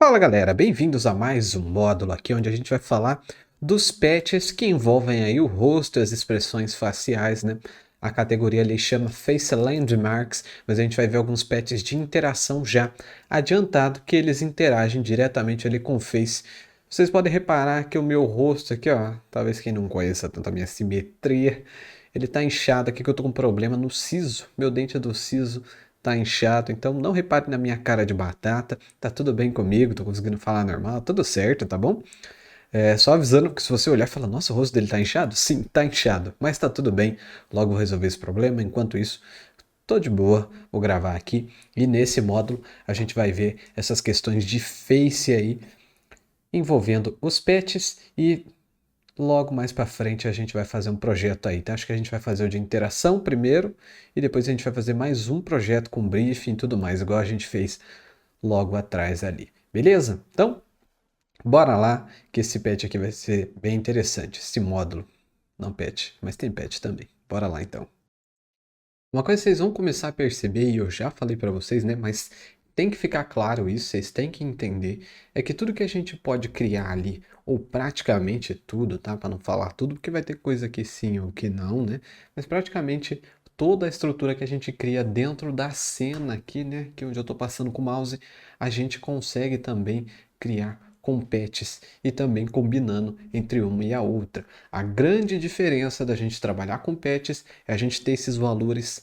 Fala galera, bem-vindos a mais um módulo aqui onde a gente vai falar dos patches que envolvem aí o rosto e as expressões faciais, né? A categoria ali chama Face Landmarks, mas a gente vai ver alguns patches de interação já adiantado que eles interagem diretamente ali com o Face. Vocês podem reparar que o meu rosto aqui, ó, talvez quem não conheça tanto a minha simetria, ele tá inchado aqui que eu tô com problema no siso, meu dente do siso tá inchado, então não repare na minha cara de batata, tá tudo bem comigo, tô conseguindo falar normal, tudo certo, tá bom? Só avisando que se você olhar e falar, nossa, o rosto dele tá inchado? Sim, tá inchado, mas tá tudo bem, logo vou resolver esse problema. Enquanto isso, tô de boa, vou gravar aqui e nesse módulo a gente vai ver essas questões de face aí envolvendo os pets e logo mais para frente a gente vai fazer um projeto aí, tá? Acho que a gente vai fazer o de interação primeiro e depois a gente vai fazer mais um projeto com briefing e tudo mais, igual a gente fez logo atrás ali. Beleza? Então, bora lá que esse patch aqui vai ser bem interessante, esse módulo. Não patch, mas tem patch também. Bora lá então. Uma coisa que vocês vão começar a perceber, e eu já falei para vocês, né, mas tem que ficar claro isso, vocês têm que entender, é que tudo que a gente pode criar ali, ou praticamente tudo, tá? Para não falar tudo, porque vai ter coisa que sim ou que não, né? Mas praticamente toda a estrutura que a gente cria dentro da cena aqui, né, que é onde eu estou passando com o mouse, a gente consegue também criar com patches e também combinando entre uma e a outra. A grande diferença da gente trabalhar com patches é a gente ter esses valores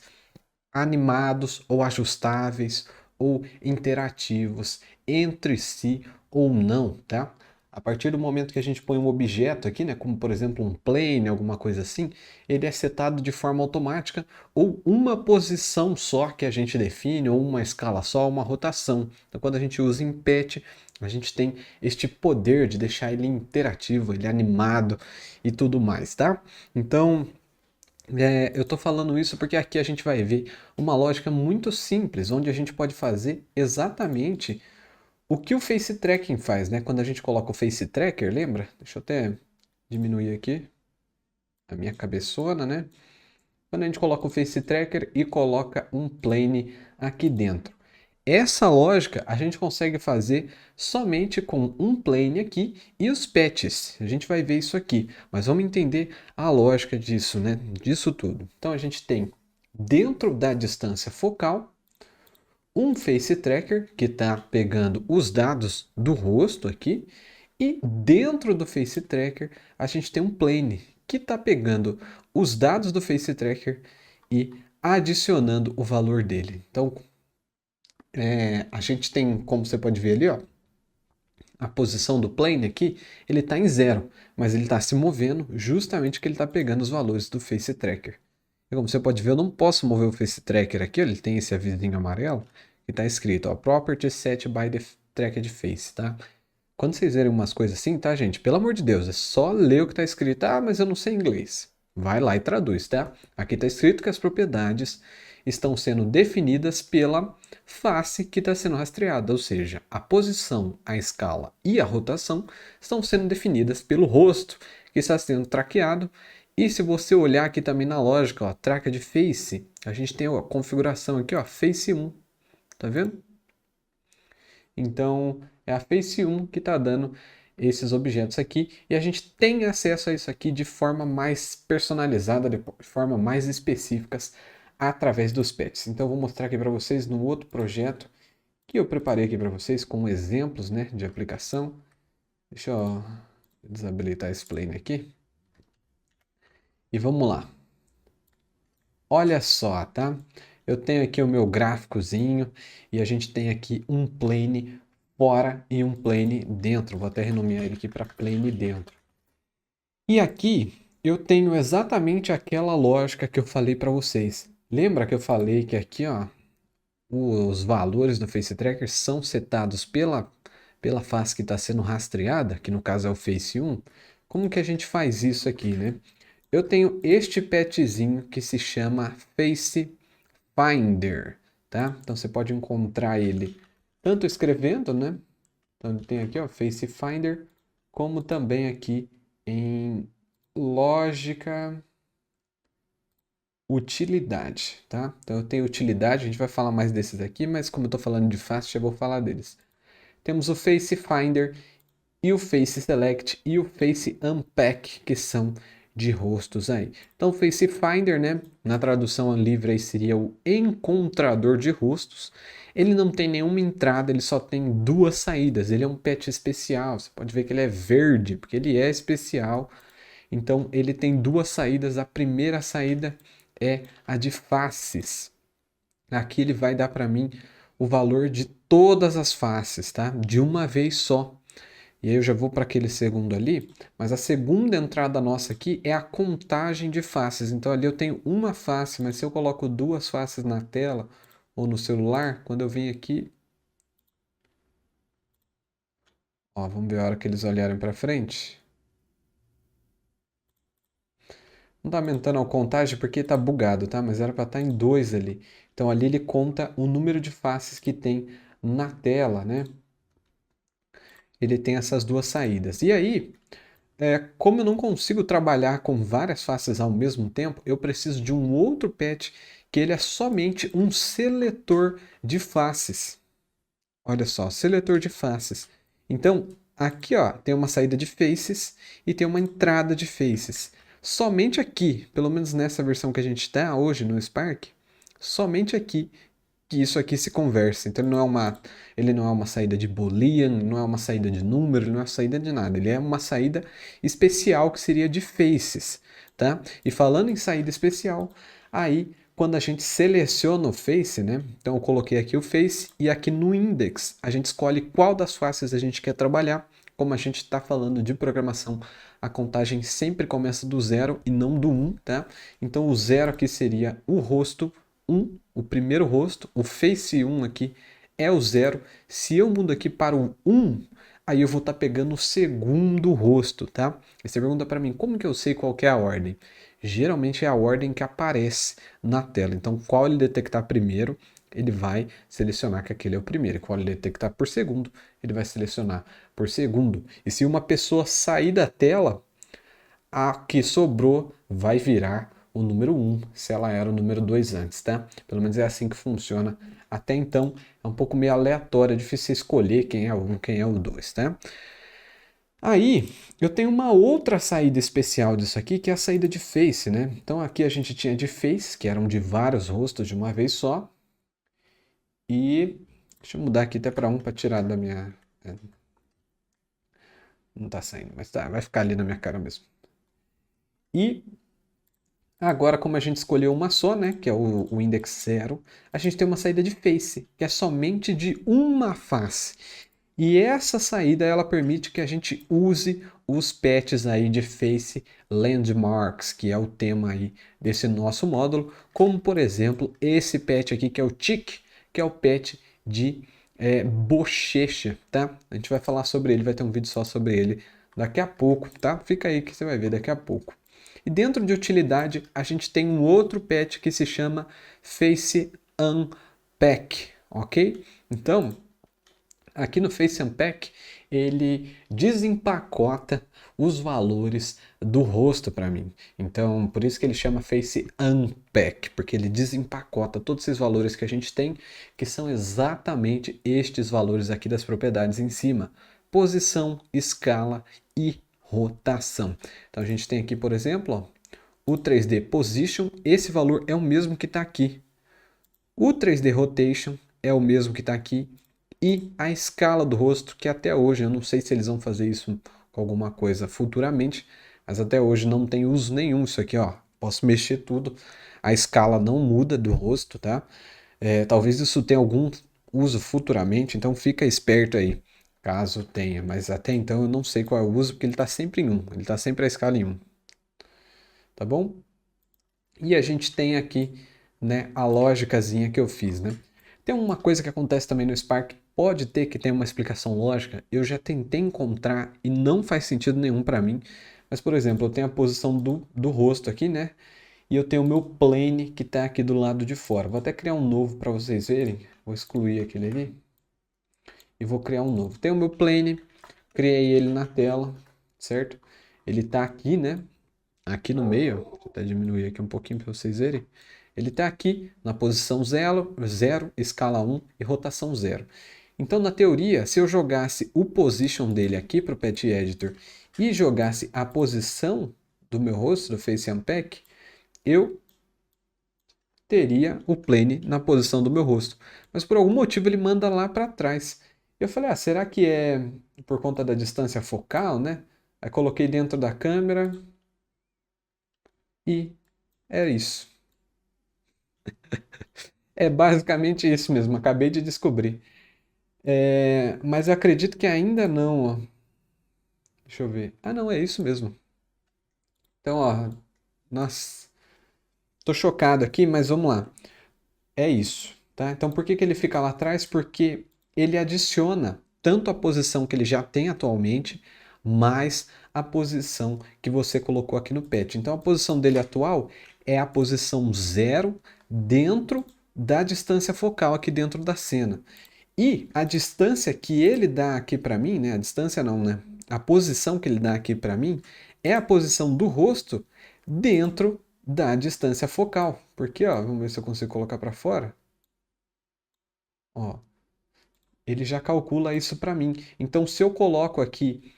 animados ou ajustáveis ou interativos entre si ou não, tá? A partir do momento que a gente põe um objeto aqui, né, como por exemplo um plane, alguma coisa assim, ele é setado de forma automática ou uma posição só que a gente define, ou uma escala só, uma rotação. Então quando a gente usa em patch, a gente tem este poder de deixar ele interativo, ele animado e tudo mais, tá? Então, eu estou falando isso porque aqui a gente vai ver uma lógica muito simples, onde a gente pode fazer exatamente o que o Face Tracking faz, né? Quando a gente coloca o Face Tracker, lembra? Deixa eu até diminuir aqui a minha cabeçona, né? Quando a gente coloca o Face Tracker e coloca um plane aqui dentro. Essa lógica a gente consegue fazer somente com um plane aqui e os patches. A gente vai ver isso aqui, mas vamos entender a lógica disso, né? Disso tudo. Então a gente tem dentro da distância focal um face tracker que está pegando os dados do rosto aqui e dentro do face tracker a gente tem um plane que está pegando os dados do face tracker e adicionando o valor dele. Então a gente tem, como você pode ver ali, ó, a posição do plane aqui, ele está em zero, mas ele está se movendo justamente porque ele está pegando os valores do Face Tracker. E como você pode ver, eu não posso mover o Face Tracker aqui, ó, ele tem esse avisinho amarelo, que está escrito, ó, Property Set by the Tracked Face, tá? Quando vocês verem umas coisas assim, tá, gente? Pelo amor de Deus, é só ler o que está escrito. Ah, mas eu não sei inglês. Vai lá e traduz, tá? Aqui está escrito que as propriedades estão sendo definidas pela face que está sendo rastreada, ou seja, a posição, a escala e a rotação estão sendo definidas pelo rosto que está sendo traqueado. E se você olhar aqui também na lógica, ó, traca de face, a gente tem a configuração aqui, ó, face 1, tá vendo? Então, é a Face 1 que está dando esses objetos aqui e a gente tem acesso a isso aqui de forma mais personalizada, de forma mais específicas através dos pets. Então, eu vou mostrar aqui para vocês no outro projeto que eu preparei aqui para vocês com exemplos, né, de aplicação. Deixa eu desabilitar esse plane aqui e vamos lá. Olha só, tá? Eu tenho aqui o meu gráficozinho e a gente tem aqui um plane fora e um plane dentro. Vou até renomear ele aqui para plane dentro. E aqui eu tenho exatamente aquela lógica que eu falei para vocês. Lembra que eu falei que aqui, ó, os valores do Face Tracker são setados pela face que está sendo rastreada, que no caso é o Face 1? Como que a gente faz isso aqui, né? Eu tenho este petzinho que se chama Face Finder, tá? Então você pode encontrar ele tanto escrevendo, né? Então tem aqui, ó, Face Finder, como também aqui em lógica utilidade, tá? Então eu tenho utilidade, a gente vai falar mais desses aqui, mas como eu estou falando de fast, já vou falar deles. temos o Face Finder e o Face Select e o Face Unpack, que são de rostos aí. Então, o Face Finder, né, na tradução livre aí seria o encontrador de rostos. Ele não tem nenhuma entrada, ele só tem duas saídas. Ele é um patch especial. Você pode ver que ele é verde, porque ele é especial. Então, ele tem duas saídas. A primeira saída é a de faces. Aqui ele vai dar para mim o valor de todas as faces, tá? De uma vez só. E aí eu já vou para aquele segundo ali, mas a segunda entrada nossa aqui é a contagem de faces. Então ali eu tenho uma face, mas se eu coloco duas faces na tela ou no celular, quando eu venho aqui, ó, vamos ver a hora que eles olharem para frente. Não tá aumentando a contagem porque tá bugado, tá? Mas era para estar em 2 ali. Então ali ele conta o número de faces que tem na tela, né? Ele tem essas duas saídas. E aí, como eu não consigo trabalhar com várias faces ao mesmo tempo, eu preciso de um outro patch que ele é somente um seletor de faces. Olha só, seletor de faces. Então, aqui ó, tem uma saída de faces e tem uma entrada de faces. Somente aqui, pelo menos nessa versão que a gente está hoje no Spark, somente aqui que isso aqui se conversa. Então ele não é uma saída de boolean, não é uma saída de número, ele não é uma saída de nada. Ele é uma saída especial que seria de faces, tá? E falando em saída especial, aí quando a gente seleciona o face, né? Então eu coloquei aqui o face e aqui no index a gente escolhe qual das faces a gente quer trabalhar. Como a gente está falando de programação, a contagem sempre começa do 0 e não do 1, tá? Então o 0 aqui seria o rosto 1, o primeiro rosto, o face 1 aqui é o 0. Se eu mudo aqui para o 1, aí eu vou estar pegando o segundo rosto, tá? E você pergunta para mim, como que eu sei qual que é a ordem? Geralmente é a ordem que aparece na tela. Então, qual ele detectar primeiro, ele vai selecionar que aquele é o primeiro. Qual ele detectar por segundo, ele vai selecionar por segundo. E se uma pessoa sair da tela, a que sobrou vai virar o número 1, se ela era o número 2 antes, tá? Pelo menos é assim que funciona. Até então é um pouco meio aleatório, é difícil escolher quem é o 1, quem é o 2, tá? Aí eu tenho uma outra saída especial disso aqui, que é a saída de face, né? Então aqui a gente tinha de face, que eram de vários rostos de uma vez só. E deixa eu mudar aqui até para um para tirar da minha. Não tá saindo, mas tá, vai ficar ali na minha cara mesmo. E agora, como a gente escolheu uma só, né, que é o index 0, a gente tem uma saída de face, que é somente de uma face. E essa saída ela permite que a gente use os patches aí de face landmarks, que é o tema aí desse nosso módulo, como por exemplo esse patch aqui que é o tick, que é o patch de bochecha, tá? A gente vai falar sobre ele, vai ter um vídeo só sobre ele daqui a pouco, tá? Fica aí que você vai ver daqui a pouco. E dentro de utilidade, a gente tem um outro patch que se chama Face Unpack, ok? Então, aqui no Face Unpack, ele desempacota os valores do rosto para mim. Então, por isso que ele chama Face Unpack, porque ele desempacota todos esses valores que a gente tem, que são exatamente estes valores aqui das propriedades em cima: posição, escala e rotação. Então, a gente tem aqui, por exemplo, ó, o 3D Position, esse valor é o mesmo que está aqui. O 3D Rotation é o mesmo que está aqui. E a escala do rosto, que até hoje, eu não sei se eles vão fazer isso com alguma coisa futuramente, mas até hoje não tem uso nenhum isso aqui, ó. Posso mexer tudo, a escala não muda do rosto, tá? Talvez isso tenha algum uso futuramente, então fica esperto aí, caso tenha. Mas até então eu não sei qual é o uso, porque ele está sempre em 1, ele está sempre a escala em 1, tá bom? E a gente tem aqui, né, a lógicazinha que eu fiz, né? Tem uma coisa que acontece também no Spark, pode ter que ter uma explicação lógica, eu já tentei encontrar e não faz sentido nenhum para mim. Mas, por exemplo, eu tenho a posição do rosto aqui, né? E eu tenho o meu plane que está aqui do lado de fora. Vou até criar um novo para vocês verem. Vou excluir aquele ali e vou criar um novo. Tem o meu plane, criei ele na tela, certo? Ele está aqui, né? Aqui no meio, vou até diminuir aqui um pouquinho para vocês verem. Ele está aqui na posição 0, 0, escala 1 e rotação 0. Então, na teoria, se eu jogasse o position dele aqui para o Pet Editor e jogasse a posição do meu rosto, do Face Unpack, eu teria o plane na posição do meu rosto. Mas por algum motivo ele manda lá para trás. Eu falei, será que é por conta da distância focal, né? Aí coloquei dentro da câmera e é isso. É basicamente isso mesmo, acabei de descobrir. Mas eu acredito que ainda não, ó. Deixa eu ver. Ah, não, é isso mesmo. Então, ó, nossa, tô chocado aqui, mas vamos lá. É isso, tá? Então, por que que ele fica lá atrás? Porque ele adiciona tanto a posição que ele já tem atualmente, mais a posição que você colocou aqui no patch. Então, a posição dele atual é a posição 0 dentro da distância focal aqui dentro da cena. E a distância que ele dá aqui para mim, né? A distância não, né? A posição que ele dá aqui para mim é a posição do rosto dentro da distância focal. Porque, ó, vamos ver se eu consigo colocar para fora. Ó, ele já calcula isso para mim. Então, se eu coloco aqui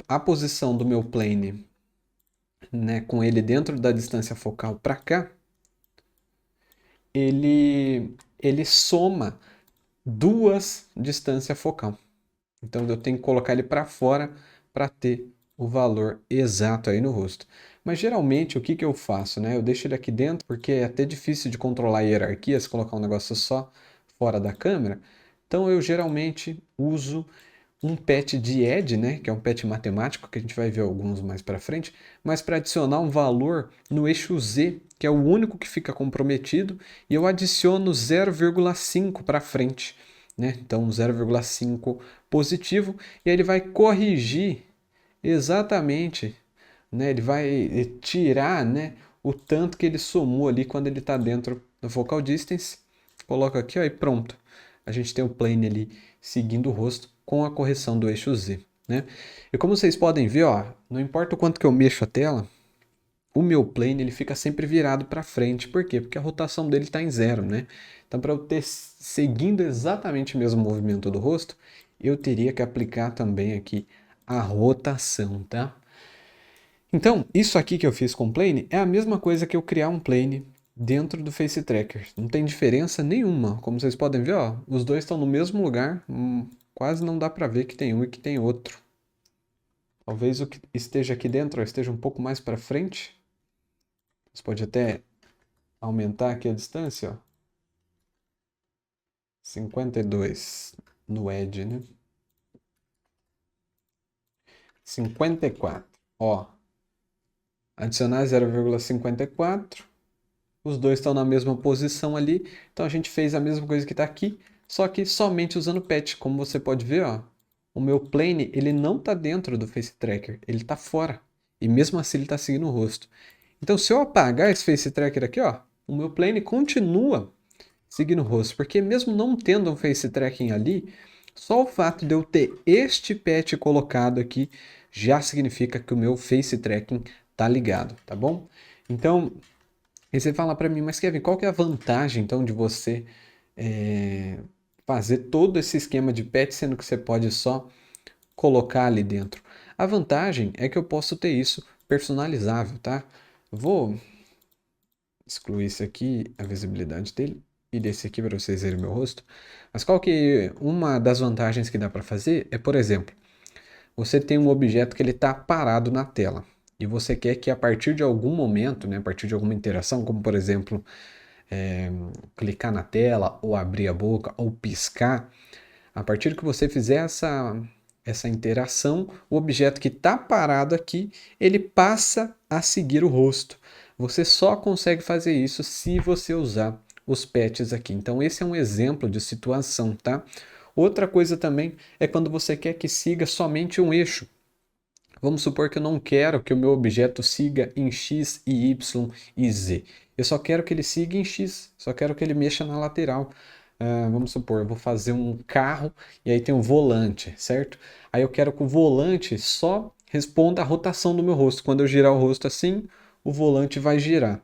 a posição do meu plane, né, com ele dentro da distância focal para cá, ele soma duas distâncias focal. Então eu tenho que colocar ele para fora para ter o valor exato aí no rosto. Mas geralmente o que que eu faço, né? Eu deixo ele aqui dentro porque é até difícil de controlar a hierarquia se colocar um negócio só fora da câmera. Então eu geralmente uso um pet de Ed, né, que é um pet matemático, que a gente vai ver alguns mais para frente, mas para adicionar um valor no eixo Z, que é o único que fica comprometido, e eu adiciono 0,5 para frente, né? Então 0,5 positivo, e aí ele vai corrigir exatamente, né? Ele vai tirar, né, o tanto que ele somou ali quando ele está dentro do focal distance. Coloca aqui, ó, e pronto. A gente tem o plane ali seguindo o rosto com a correção do eixo Z, né? E como vocês podem ver, ó, não importa o quanto que eu mexo a tela, o meu plane ele fica sempre virado para frente. Por quê? Porque a rotação dele está em 0, né? Então, para eu ter seguindo exatamente o mesmo movimento do rosto, eu teria que aplicar também aqui a rotação, tá? Então, isso aqui que eu fiz com o plane é a mesma coisa que eu criar um plane dentro do Face Tracker. Não tem diferença nenhuma. Como vocês podem ver, ó, os dois estão no mesmo lugar. Quase não dá para ver que tem um e que tem outro. Talvez o que esteja aqui dentro ó, esteja um pouco mais para frente. Você pode até aumentar aqui a distância, ó. 52 no edge, né? 54. Ó, adicionar 0,54. Os dois estão na mesma posição ali. Então a gente fez a mesma coisa que está aqui, só que somente usando patch. Como você pode ver, ó, o meu plane ele não está dentro do Face Tracker, ele está fora. E mesmo assim ele está seguindo o rosto. Então se eu apagar esse Face Tracker aqui, ó, o meu plane continua seguindo o rosto. Porque mesmo não tendo um Face Tracking ali, só o fato de eu ter este patch colocado aqui já significa que o meu Face Tracking está ligado, tá bom? Então, e você fala para mim, mas Kevin, qual que é a vantagem então de você fazer todo esse esquema de patch, sendo que você pode só colocar ali dentro? A vantagem é que eu posso ter isso personalizável, tá? Vou excluir isso aqui, a visibilidade dele, e desse aqui para vocês verem o meu rosto. Mas qual que uma das vantagens que dá para fazer é, por exemplo, você tem um objeto que ele está parado na tela e você quer que a partir de algum momento, né, a partir de alguma interação, como por exemplo clicar na tela ou abrir a boca ou piscar, a partir que você fizer essa interação, o objeto que está parado aqui, ele passa a seguir o rosto. Você só consegue fazer isso se você usar os patches aqui. Então esse é um exemplo de situação, tá? Outra coisa também é quando você quer que siga somente um eixo. Vamos supor que eu não quero que o meu objeto siga em X, e Y e Z. Eu só quero que ele siga em X, só quero que ele mexa na lateral. Vamos supor, eu vou fazer um carro e aí tem um volante, certo? Aí eu quero que o volante só responda à rotação do meu rosto. Quando eu girar o rosto assim, o volante vai girar.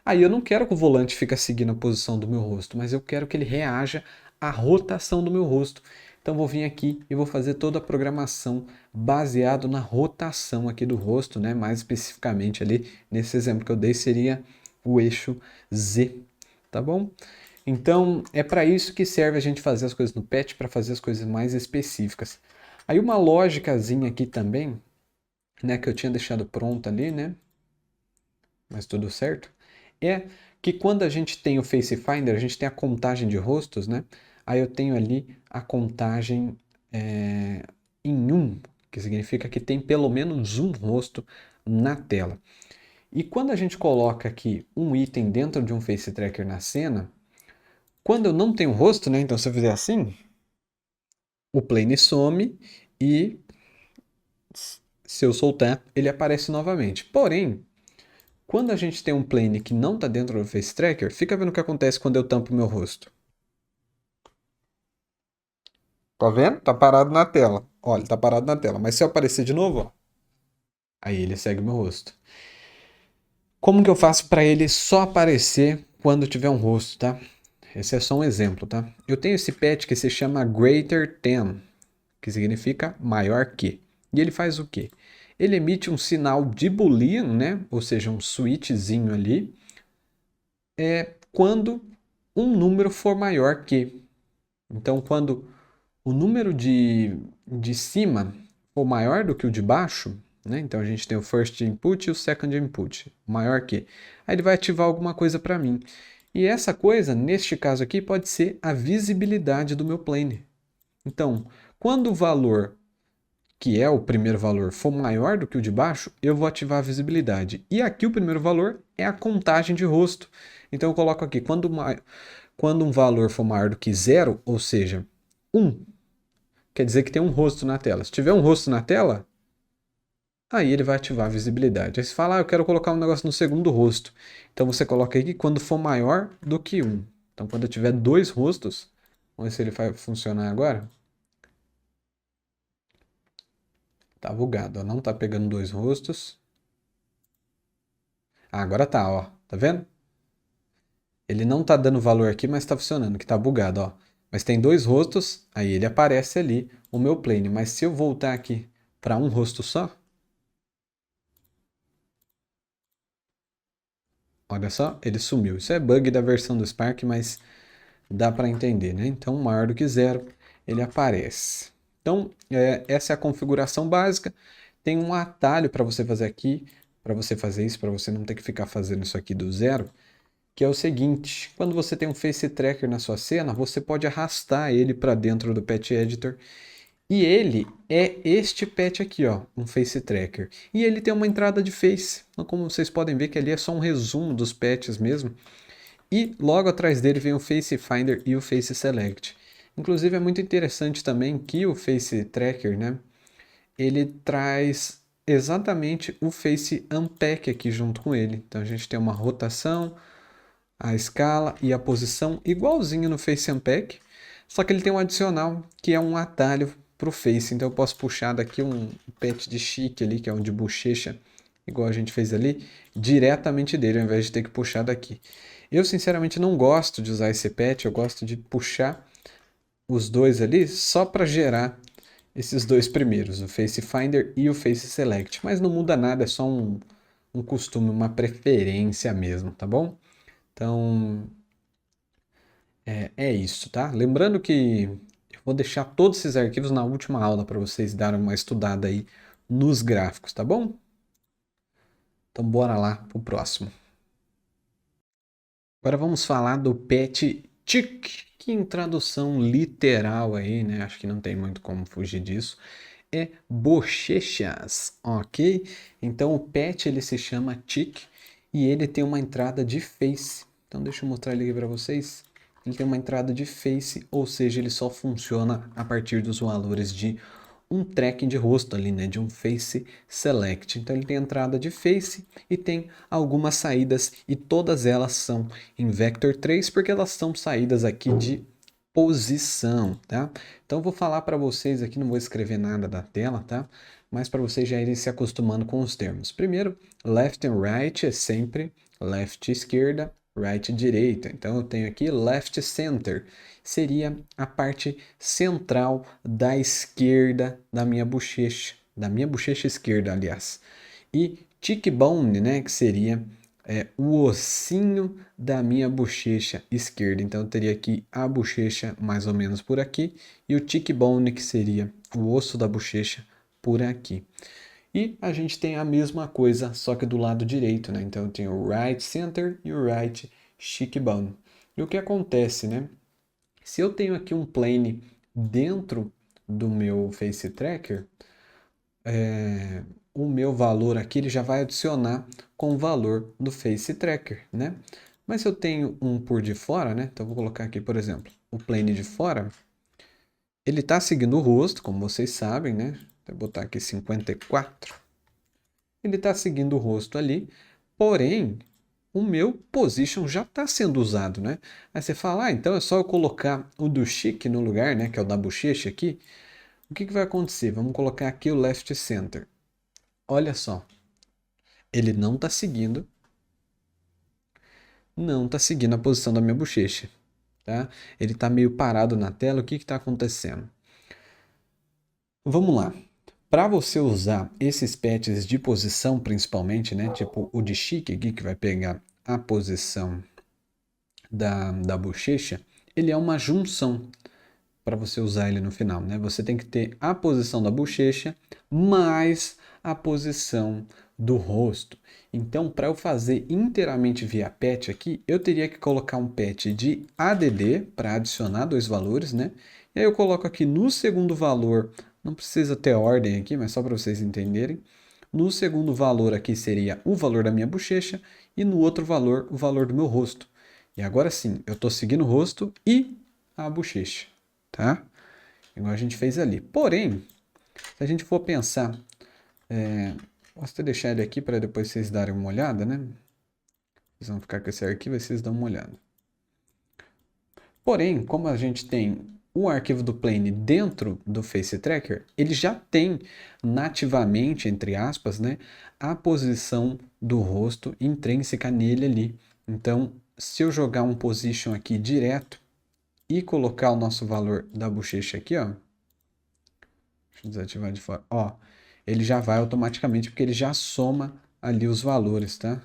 Aí eu não quero que o volante fique seguindo a posição do meu rosto, mas eu quero que ele reaja a rotação do meu rosto. Então vou vir aqui e vou fazer toda a programação baseado na rotação aqui do rosto, né? Mais especificamente ali, nesse exemplo que eu dei, seria o eixo Z, tá bom? Então é para isso que serve a gente fazer as coisas no Patch, para fazer as coisas mais específicas. Aí uma lógicazinha aqui também, né, que eu tinha deixado pronta ali, né? Mas tudo certo. É que quando a gente tem o Face Finder, a gente tem a contagem de rostos, né? Aí eu tenho ali a contagem em 1, que significa que tem pelo menos um rosto na tela. E quando a gente coloca aqui um item dentro de um Face Tracker na cena, quando eu não tenho rosto, né? Então se eu fizer assim, o plane some e se eu soltar, ele aparece novamente. Porém, quando a gente tem um plane que não está dentro do Face Tracker, fica vendo o que acontece quando eu tampo meu rosto. Tá vendo? Tá parado na tela. Olha, tá parado na tela. Mas se eu aparecer de novo, ó, aí ele segue meu rosto. Como que eu faço para ele só aparecer quando tiver um rosto, tá? Esse é só um exemplo, tá? Eu tenho esse patch que se chama Greater Than, que significa maior que. E ele faz o quê? Ele emite um sinal de Boolean, né? Ou seja, um switchzinho ali, quando um número for maior que. Então, quando o número de cima for maior do que o de baixo, né? Então a gente tem o first input e o second input, maior que. Aí ele vai ativar alguma coisa para mim. E essa coisa, neste caso aqui, pode ser a visibilidade do meu plane. Então, quando o valor, que é o primeiro valor, for maior do que o de baixo, eu vou ativar a visibilidade. E aqui o primeiro valor é a contagem de rosto. Então eu coloco aqui, quando um valor for maior do que 0, ou seja, 1, quer dizer que tem um rosto na tela. Se tiver um rosto na tela, aí ele vai ativar a visibilidade. Aí você fala, eu quero colocar um negócio no segundo rosto. Então você coloca aí que quando for maior do que 1. Então quando eu tiver 2 rostos, vamos ver se ele vai funcionar agora. Tá bugado, ó. Não tá pegando 2 rostos. Ah, agora tá, ó. Tá vendo? Ele não tá dando valor aqui, mas tá funcionando, que tá bugado, ó. Mas tem 2 rostos, aí ele aparece ali, o meu plane. Mas se eu voltar aqui para um rosto só, olha só, ele sumiu. Isso é bug da versão do Spark, mas dá para entender, né? Então, maior do que 0, ele aparece. Então, essa é a configuração básica. Tem um atalho para você fazer aqui, para você fazer isso, para você não ter que ficar fazendo isso aqui do zero, que é o seguinte: quando você tem um Face Tracker na sua cena, você pode arrastar ele para dentro do Patch Editor. E ele é este patch aqui, ó, um Face Tracker. E ele tem uma entrada de Face. Então, como vocês podem ver que ali é só um resumo dos patches mesmo. E logo atrás dele vem o Face Finder e o Face Select. Inclusive é muito interessante também que o Face Tracker, né, ele traz exatamente o Face Unpack aqui junto com ele. Então a gente tem uma rotação, a escala e a posição igualzinho no Face Unpack, só que ele tem um adicional que é um atalho para o Face. Então eu posso puxar daqui um patch de chique ali, que é um de bochecha, igual a gente fez ali, diretamente dele, ao invés de ter que puxar daqui. Eu sinceramente não gosto de usar esse patch, eu gosto de puxar os dois ali só para gerar esses dois primeiros, o Face Finder e o Face Select. Mas não muda nada, é só um costume, uma preferência mesmo, tá bom? Então, é isso, tá? Lembrando que eu vou deixar todos esses arquivos na última aula para vocês darem uma estudada aí nos gráficos, tá bom? Então, bora lá pro próximo. Agora vamos falar do pet tic, que em tradução literal aí, né? Acho que não tem muito como fugir disso. É bochechas, ok? Então o pet ele se chama tic e ele tem uma entrada de face. Então deixa eu mostrar ele aqui para vocês. Ele tem uma entrada de face, ou seja, ele só funciona a partir dos valores de um tracking de rosto ali, né, de um Face Select. Então ele tem entrada de Face e tem algumas saídas e todas elas são em Vector 3 porque elas são saídas aqui de posição, tá? Então eu vou falar para vocês aqui, não vou escrever nada da tela, tá? Mas para vocês já irem se acostumando com os termos. Primeiro, left and right é sempre left esquerda, right direita. Então eu tenho aqui left center. seria a parte central da esquerda da minha bochecha esquerda, aliás. E cheekbone, né, que seria o ossinho da minha bochecha esquerda. Então eu teria aqui a bochecha mais ou menos por aqui e o cheekbone, que seria o osso da bochecha por aqui. E a gente tem a mesma coisa, só que do lado direito, né? Então eu tenho o right center e o right cheekbone. E o que acontece, né? Se eu tenho aqui um plane dentro do meu face tracker, o meu valor aqui ele já vai adicionar com o valor do face tracker, né? Mas se eu tenho um por de fora, né? Então eu vou colocar aqui, por exemplo, o plane de fora, ele está seguindo o rosto, como vocês sabem, né? Vou botar aqui 54. Ele está seguindo o rosto ali, porém, o meu position já está sendo usado, né? Aí você fala, então é só eu colocar o do chique no lugar, né? Que é o da bochecha aqui. O que vai acontecer? Vamos colocar aqui o left center. Olha só, ele não está seguindo a posição da minha bochecha, tá? Ele está meio parado na tela. O que está acontecendo? Vamos lá. Para você usar esses patches de posição, principalmente, né? Tipo o de chique aqui, que vai pegar a posição da bochecha, ele é uma junção para você usar ele no final, né? Você tem que ter a posição da bochecha mais a posição do rosto. Então, para eu fazer inteiramente via patch aqui, eu teria que colocar um patch de ADD para adicionar dois valores, né? E aí eu coloco aqui no segundo valor, não precisa ter ordem aqui, mas só para vocês entenderem. No segundo valor aqui seria o valor da minha bochecha e no outro valor, o valor do meu rosto. E agora sim, eu estou seguindo o rosto e a bochecha, tá? Igual a gente fez ali. Porém, se a gente for pensar, posso até deixar ele aqui para depois vocês darem uma olhada, né? Vocês vão ficar com esse arquivo e vocês dão uma olhada. Porém, como a gente tem o arquivo do plane dentro do Face Tracker, ele já tem nativamente, entre aspas, né, a posição do rosto intrínseca nele ali. Então, se eu jogar um position aqui direto e colocar o nosso valor da bochecha aqui, ó, deixa eu desativar de fora, ó, ele já vai automaticamente porque ele já soma ali os valores, tá?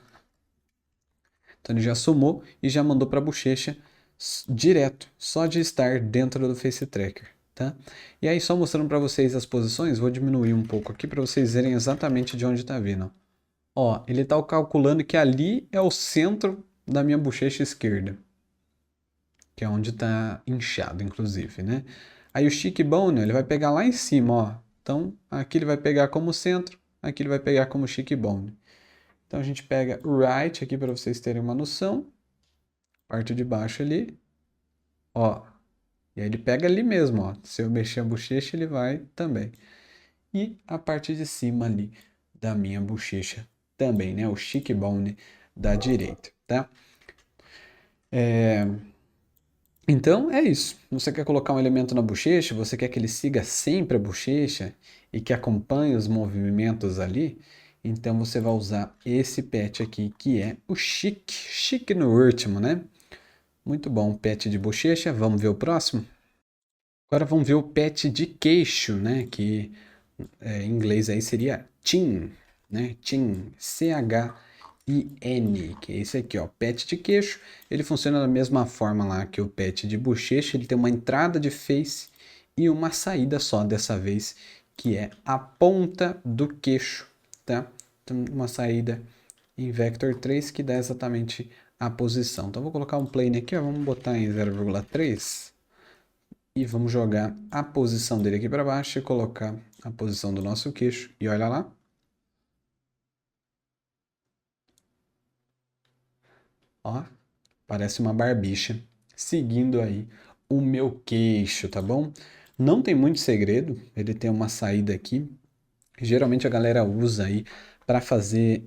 Então ele já somou e já mandou para a bochecha direto, só de estar dentro do Face Tracker, tá? E aí só mostrando para vocês as posições, vou diminuir um pouco aqui para vocês verem exatamente de onde está vindo. Ó, ele está calculando que ali é o centro da minha bochecha esquerda, que é onde está inchado, inclusive, né? Aí o cheekbone, ele vai pegar lá em cima, ó. Então aqui ele vai pegar como centro, aqui ele vai pegar como cheekbone. Então a gente pega o right aqui para vocês terem uma noção. Parte de baixo ali, ó. E aí ele pega ali mesmo, ó. Se eu mexer a bochecha, ele vai também. E a parte de cima ali da minha bochecha também, né? O cheekbone da direita, tá? Então é isso. Você quer colocar um elemento na bochecha, você quer que ele siga sempre a bochecha e que acompanhe os movimentos ali, então você vai usar esse patch aqui, que é o chique. Chique no último, né? Muito bom, patch de bochecha. Vamos ver o próximo? Agora vamos ver o patch de queixo, né? Que em inglês aí seria chin, né? Chin, C-H-I-N, que é esse aqui, ó. Patch de queixo. Ele funciona da mesma forma lá que o patch de bochecha. Ele tem uma entrada de face e uma saída só dessa vez, que é a ponta do queixo, tá? Então, uma saída em vector 3 que dá exatamente a posição. Então, vou colocar um plane aqui, ó. Vamos botar em 0,3. E vamos jogar a posição dele aqui para baixo e colocar a posição do nosso queixo. E olha lá. Ó, parece uma barbicha seguindo aí o meu queixo, tá bom? Não tem muito segredo, ele tem uma saída aqui. Geralmente a galera usa aí para fazer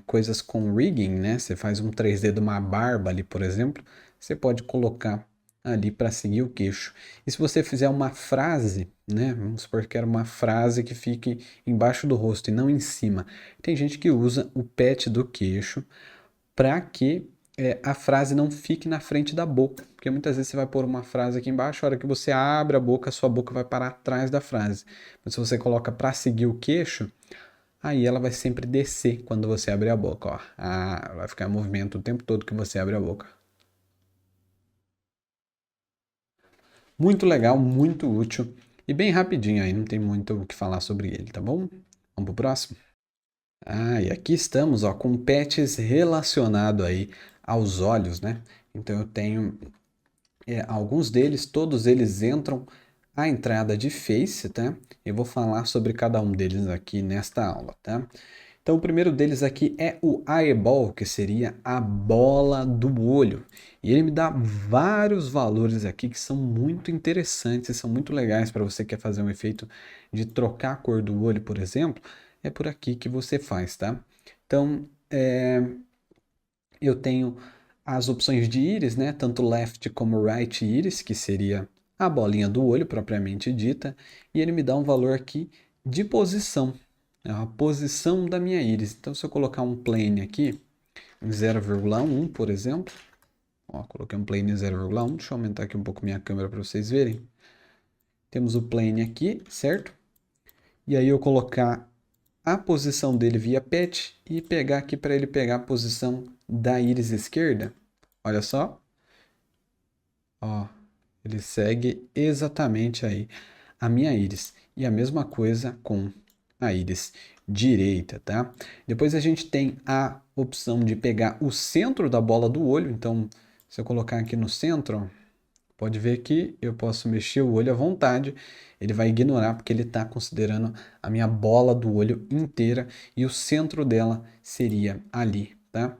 coisas com rigging, né? Você faz um 3D de uma barba ali, por exemplo. Você pode colocar ali para seguir o queixo. E se você fizer uma frase, né? Vamos supor que era uma frase que fique embaixo do rosto e não em cima. Tem gente que usa o pet do queixo para que a frase não fique na frente da boca. Porque muitas vezes você vai pôr uma frase aqui embaixo, a hora que você abre a boca, a sua boca vai parar atrás da frase. Mas se você coloca para seguir o queixo, aí ela vai sempre descer quando você abrir a boca, ó. Ah, vai ficar em movimento o tempo todo que você abre a boca. Muito legal, muito útil e bem rapidinho aí, não tem muito o que falar sobre ele, tá bom? Vamos pro próximo? Ah, e aqui estamos, ó, com patches relacionado aí aos olhos, né? Então eu tenho alguns deles, todos eles entram à entrada de Face, tá? Eu vou falar sobre cada um deles aqui nesta aula, tá? Então, o primeiro deles aqui é o Eyeball, que seria a bola do olho. E ele me dá vários valores aqui que são muito interessantes, são muito legais para você que quer fazer um efeito de trocar a cor do olho, por exemplo. É por aqui que você faz, tá? Então, eu tenho as opções de íris, né? Tanto left como right íris, que seria a bolinha do olho propriamente dita. E ele me dá um valor aqui de posição. É a posição da minha íris. Então, se eu colocar um plane aqui, em 0,1, por exemplo. Ó, coloquei um plane em 0,1. Deixa eu aumentar aqui um pouco minha câmera para vocês verem. Temos o plane aqui, certo? E aí eu colocar a posição dele via patch e pegar aqui para ele pegar a posição da íris esquerda. Olha só. Ó, ele segue exatamente aí a minha íris. E a mesma coisa com a íris direita, tá? Depois a gente tem a opção de pegar o centro da bola do olho. Então, se eu colocar aqui no centro, ó, pode ver que eu posso mexer o olho à vontade. Ele vai ignorar porque ele está considerando a minha bola do olho inteira e o centro dela seria ali, tá?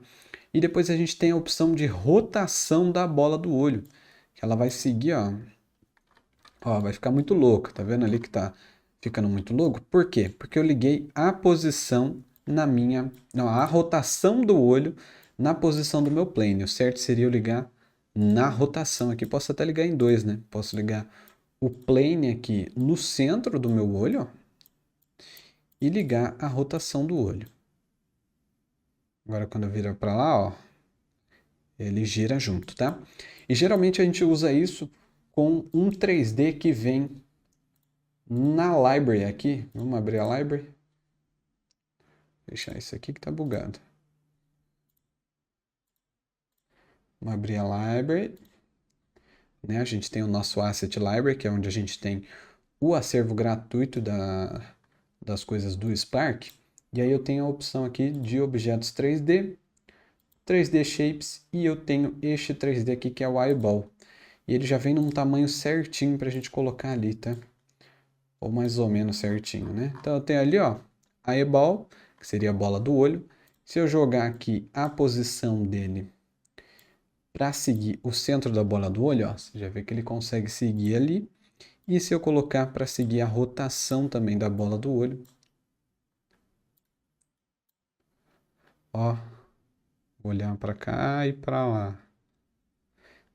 E depois a gente tem a opção de rotação da bola do olho, que ela vai seguir, ó. Ó, vai ficar muito louco, tá vendo ali que tá ficando muito louco? Por quê? Porque eu liguei a posição na minha, não, a rotação do olho na posição do meu plane. O certo seria eu ligar na rotação aqui. Posso até ligar em dois, né? Posso ligar o plane aqui no centro do meu olho, ó, e ligar a rotação do olho. Agora quando eu virar para lá, ó, ele gira junto, tá? E geralmente a gente usa isso com um 3D que vem na library aqui. Vamos abrir a library. Fechar isso aqui que tá bugado. Vamos abrir a library. Né? A gente tem o nosso Asset Library, que é onde a gente tem o acervo gratuito das coisas do Spark. E aí eu tenho a opção aqui de objetos 3D, 3D Shapes, e eu tenho este 3D aqui que é o Eyeball. E ele já vem num tamanho certinho para a gente colocar ali, tá? Ou mais ou menos certinho, né? Então eu tenho ali, ó, Eyeball, que seria a bola do olho. Se eu jogar aqui a posição dele para seguir o centro da bola do olho, ó, você já vê que ele consegue seguir ali. E se eu colocar para seguir a rotação também da bola do olho, ó, vou olhar para cá e para lá.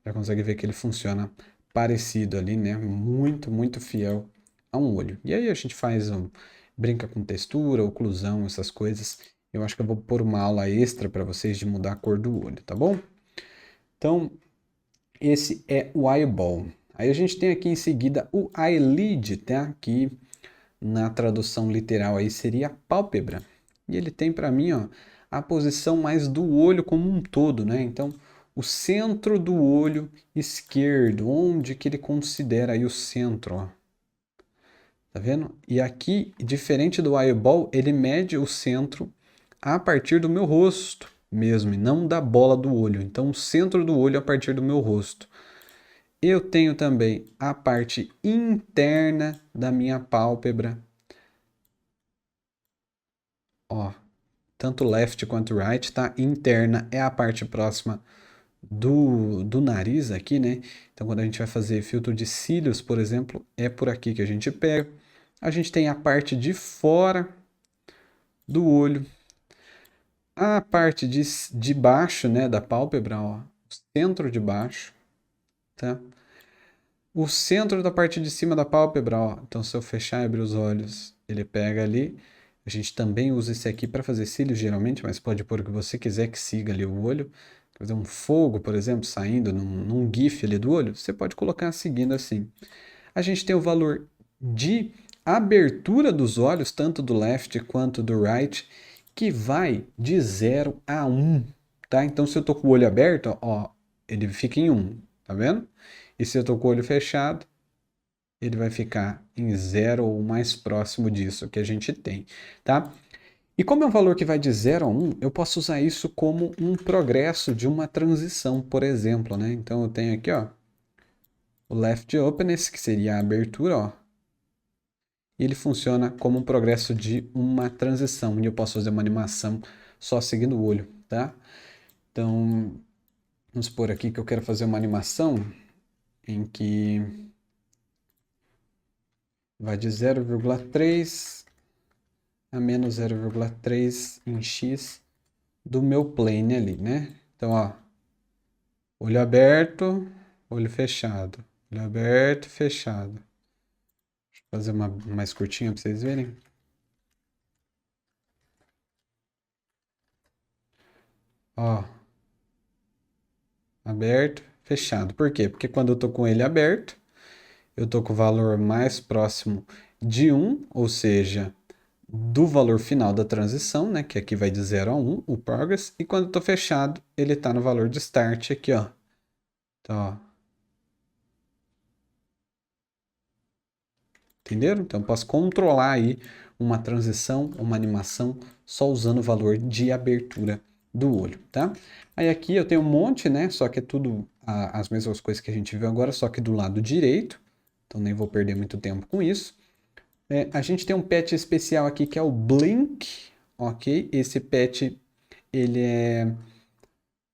Já consegue ver que ele funciona parecido ali, né? Muito, muito fiel a um olho. E aí a gente faz brinca com textura, oclusão, essas coisas. Eu acho que eu vou pôr uma aula extra para vocês de mudar a cor do olho, tá bom? Então, esse é o eyeball. Aí a gente tem aqui em seguida o eyelid, tá? Que na tradução literal aí seria pálpebra. E ele tem para mim, ó, a posição mais do olho como um todo, né? Então, o centro do olho esquerdo, onde que ele considera aí o centro, ó. Tá vendo? E aqui, diferente do eyeball, ele mede o centro a partir do meu rosto mesmo, e não da bola do olho. Então, o centro do olho a partir do meu rosto. Eu tenho também a parte interna da minha pálpebra. Ó, tanto left quanto right, tá? Interna é a parte próxima do nariz aqui, né? Então, quando a gente vai fazer filtro de cílios, por exemplo, é por aqui que a gente pega. A gente tem a parte de fora do olho. A parte de baixo, né, da pálpebra, ó, o centro de baixo, tá? O centro da parte de cima da pálpebra, ó. Então, se eu fechar e abrir os olhos, ele pega ali. A gente também usa esse aqui para fazer cílios, geralmente, mas pode pôr o que você quiser que siga ali o olho. fazer um fogo, por exemplo, saindo num GIF ali do olho, você pode colocar seguindo assim. A gente tem o valor de abertura dos olhos, tanto do left quanto do right, que vai de 0 a 1, tá? Então, se eu tô com o olho aberto, ó, ele fica em 1, tá vendo? E se eu tô com o olho fechado, ele vai ficar em 0 ou mais próximo disso que a gente tem, tá? E como é um valor que vai de 0 a 1, eu posso usar isso como um progresso de uma transição, por exemplo, né? Então eu tenho aqui, ó, o left openness, que seria a abertura, ó. E ele funciona como um progresso de uma transição, e eu posso fazer uma animação só seguindo o olho, tá? Então, vamos supor aqui que eu quero fazer uma animação em que vai de 0,3 a menos 0,3 em x do meu plane ali, né? Então, ó, olho aberto, olho fechado, olho aberto, fechado. Deixa eu fazer uma mais curtinha para vocês verem. Ó, aberto, fechado. Por quê? Porque quando eu tô com ele aberto, eu tô com o valor mais próximo de 1, ou seja, do valor final da transição, né? Que aqui vai de 0 a 1, o progress. E quando eu tô fechado, ele tá no valor de start aqui, ó. Então, ó. Entenderam? Então, eu posso controlar aí uma transição, uma animação, só usando o valor de abertura do olho, tá? Aí aqui eu tenho um monte, né? Só que é tudo as mesmas coisas que a gente viu agora, só que do lado direito. Então, nem vou perder muito tempo com isso. A gente tem um patch especial aqui que é o Blink, ok? Esse patch, ele é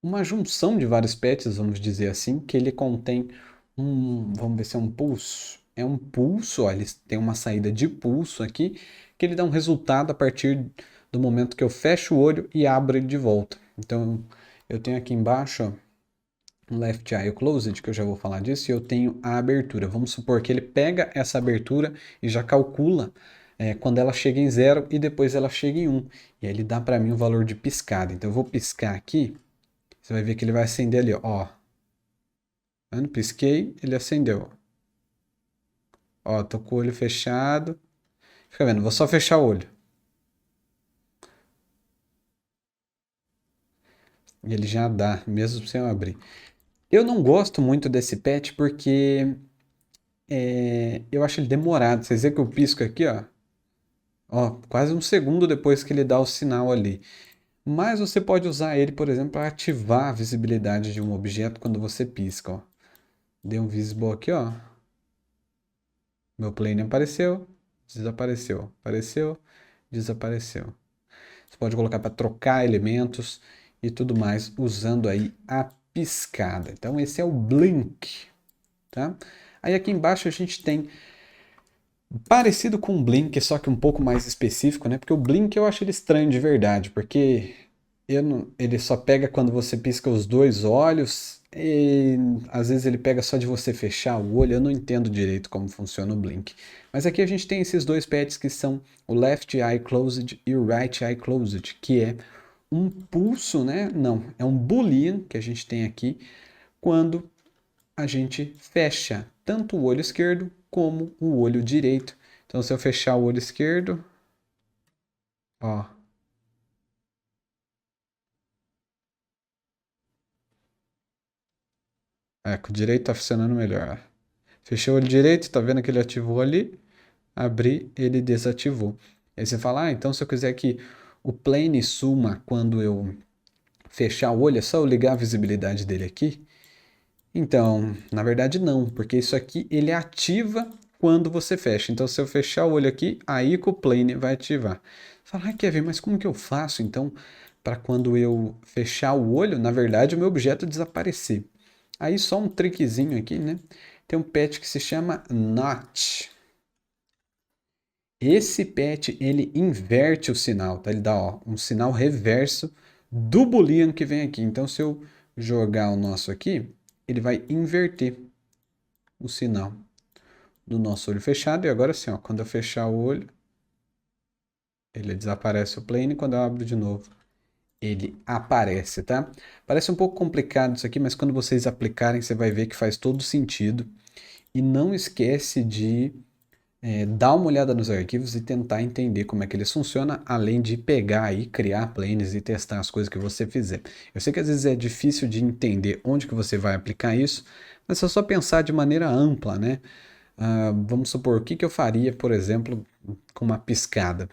uma junção de vários patches, vamos dizer assim, que ele contém vamos ver se é um pulso. É um pulso, ó, ele tem uma saída de pulso aqui, que ele dá um resultado a partir do momento que eu fecho o olho e abro ele de volta. Então, eu tenho aqui embaixo, ó, um left eye closed, que eu já vou falar disso, e eu tenho a abertura. Vamos supor que ele pega essa abertura e já calcula quando ela chega em 0 e depois ela chega em 1. E aí ele dá para mim o valor de piscada. Então eu vou piscar aqui, você vai ver que ele vai acender ali, ó. Quando pisquei, ele acendeu. Ó, tô com o olho fechado. Fica vendo, vou só fechar o olho. E ele já dá, mesmo sem eu abrir. Eu não gosto muito desse patch porque eu acho ele demorado. Vocês veem que eu pisco aqui, ó. Ó, quase um segundo depois que ele dá o sinal ali. Mas você pode usar ele, por exemplo, para ativar a visibilidade de um objeto quando você pisca, ó. Dei um visible aqui, ó. Meu plane apareceu, desapareceu, apareceu, desapareceu. Você pode colocar para trocar elementos e tudo mais usando aí a piscada. Então esse é o Blink, tá? Aí aqui embaixo a gente tem parecido com o Blink, só que um pouco mais específico, né? Porque o Blink eu acho ele estranho de verdade, porque ele só pega quando você pisca os dois olhos e às vezes ele pega só de você fechar o olho. Eu não entendo direito como funciona o Blink. Mas aqui a gente tem esses dois patches que são o Left Eye Closed e o Right Eye Closed, que é um pulso, né? Não, é um boolean que a gente tem aqui quando a gente fecha tanto o olho esquerdo como o olho direito. Então, se eu fechar o olho esquerdo, ó, com o direito tá funcionando melhor. Fechei o olho direito, tá vendo que ele ativou ali? Abri, ele desativou. Aí você fala, então se eu quiser que o plane suma quando eu fechar o olho, é só eu ligar a visibilidade dele aqui? Então, na verdade não, porque isso aqui ele ativa quando você fecha. Então, se eu fechar o olho aqui, aí que o plane vai ativar. Você fala, Kevin, mas como que eu faço então para quando eu fechar o olho, na verdade, o meu objeto desaparecer? Aí só um trickzinho aqui, né? Tem um patch que se chama Notch. Esse patch ele inverte o sinal, tá? Ele dá um sinal reverso do boolean que vem aqui. Então, se eu jogar o nosso aqui, ele vai inverter o sinal do nosso olho fechado. E agora sim, ó, quando eu fechar o olho, ele desaparece o plane. Quando eu abro de novo, ele aparece, tá? Parece um pouco complicado isso aqui, mas quando vocês aplicarem, você vai ver que faz todo sentido. E não esquece de dar uma olhada nos arquivos e tentar entender como é que eles funcionam, além de pegar e criar planes e testar as coisas que você fizer. Eu sei que às vezes é difícil de entender onde que você vai aplicar isso, mas é só pensar de maneira ampla, né? Vamos supor, o que que eu faria, por exemplo, com uma piscada?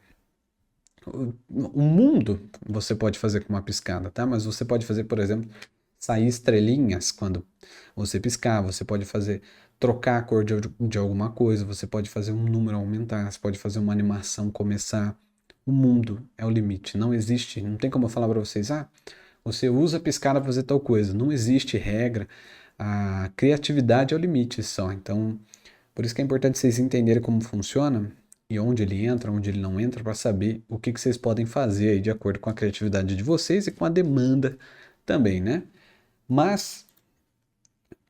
O mundo você pode fazer com uma piscada, tá? Mas você pode fazer, por exemplo, sair estrelinhas quando você piscar, você pode fazer trocar a cor de alguma coisa, você pode fazer um número aumentar, você pode fazer uma animação começar. O mundo é o limite, não existe, não tem como eu falar para vocês, você usa a piscada para fazer tal coisa, não existe regra, a criatividade é o limite só, então por isso que é importante vocês entenderem como funciona e onde ele entra, onde ele não entra, para saber o que que vocês podem fazer aí de acordo com a criatividade de vocês e com a demanda também, né? Mas,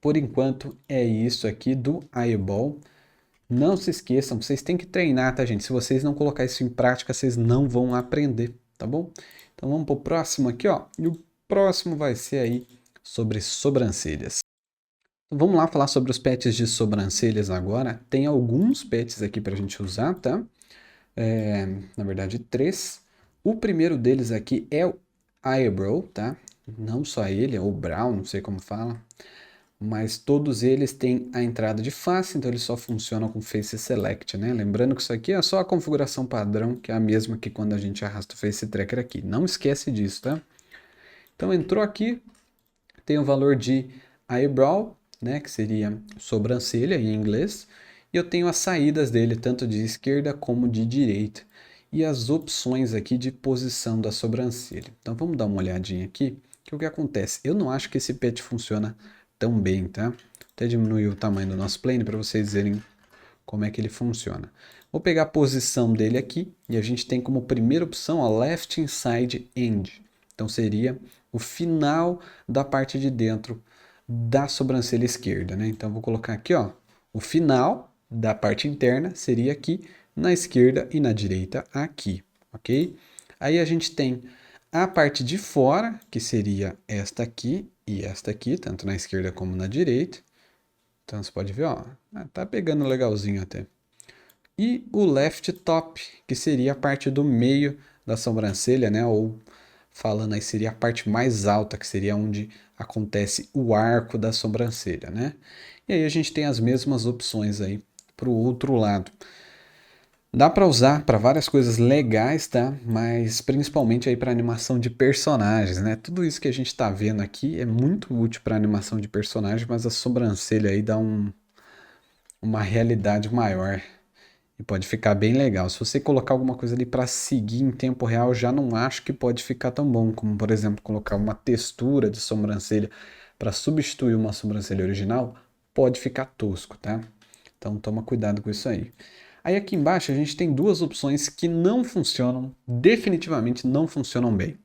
por enquanto, é isso aqui do Eyeball. Não se esqueçam, vocês têm que treinar, tá, gente? Se vocês não colocar isso em prática, vocês não vão aprender, tá bom? Então vamos pro próximo aqui, ó. E o próximo vai ser aí sobre sobrancelhas. Vamos lá falar sobre os patches de sobrancelhas agora. Tem alguns patches aqui para a gente usar, tá? Na verdade, três. O primeiro deles aqui é o Eyebrow, tá? Não só ele, é o Brow, não sei como fala. Mas todos eles têm a entrada de face, então eles só funcionam com Face Select, né? Lembrando que isso aqui é só a configuração padrão, que é a mesma que quando a gente arrasta o Face Tracker aqui. Não esquece disso, tá? Então entrou aqui, tem o valor de eyebrow, né, que seria sobrancelha em inglês, e eu tenho as saídas dele tanto de esquerda como de direita e as opções aqui de posição da sobrancelha. Então vamos dar uma olhadinha aqui, que o que acontece? Eu não acho que esse patch funciona tão bem, tá? Até diminuir o tamanho do nosso plane para vocês verem como é que ele funciona. Vou pegar a posição dele aqui e a gente tem como primeira opção a left inside end. Então seria o final da parte de dentro da sobrancelha esquerda, né? Então vou colocar aqui, ó, o final da parte interna seria aqui na esquerda e na direita aqui, ok? Aí a gente tem a parte de fora, que seria esta aqui e esta aqui, tanto na esquerda como na direita. Então você pode ver, ó, tá pegando legalzinho até. E o left top, que seria a parte do meio da sobrancelha, né? Ou falando aí, seria a parte mais alta, que seria onde acontece o arco da sobrancelha, né? E aí a gente tem as mesmas opções aí para o outro lado. Dá para usar para várias coisas legais, tá? Mas principalmente aí para animação de personagens, né? Tudo isso que a gente está vendo aqui é muito útil para animação de personagem, mas a sobrancelha aí dá uma realidade maior e pode ficar bem legal. Se você colocar alguma coisa ali para seguir em tempo real, já não acho que pode ficar tão bom, como por exemplo colocar uma textura de sobrancelha para substituir uma sobrancelha original, pode ficar tosco, tá? Então toma cuidado com isso aí. Aí aqui embaixo a gente tem duas opções que não funcionam, definitivamente não funcionam bem,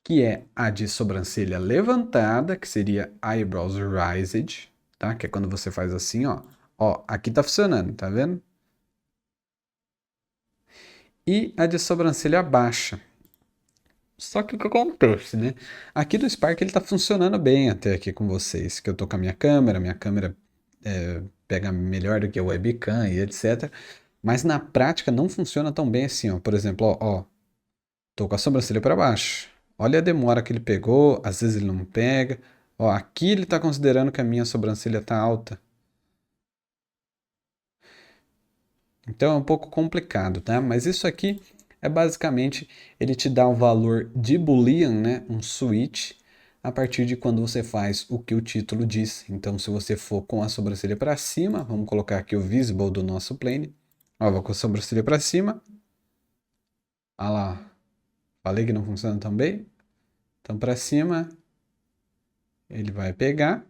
que é a de sobrancelha levantada, que seria eyebrows raised, tá? Que é quando você faz assim, ó. Ó, aqui tá funcionando, tá vendo? E a de sobrancelha baixa. Só que o que acontece, né? Aqui do Spark ele tá funcionando bem até aqui com vocês, que eu tô com a minha câmera pega melhor do que a webcam e etc. Mas na prática não funciona tão bem assim, ó. Por exemplo, ó, tô com a sobrancelha para baixo. Olha a demora que ele pegou, às vezes ele não pega. Ó, aqui ele tá considerando que a minha sobrancelha tá alta. Então é um pouco complicado, tá? Mas isso aqui é basicamente ele te dá um valor de Boolean, né? Um switch, a partir de quando você faz o que o título diz. Então, se você for com a sobrancelha para cima, vamos colocar aqui o visible do nosso plane. Ó, vou com a sobrancelha para cima. Ah lá, falei que não funciona tão bem. Então, para cima, ele vai pegar.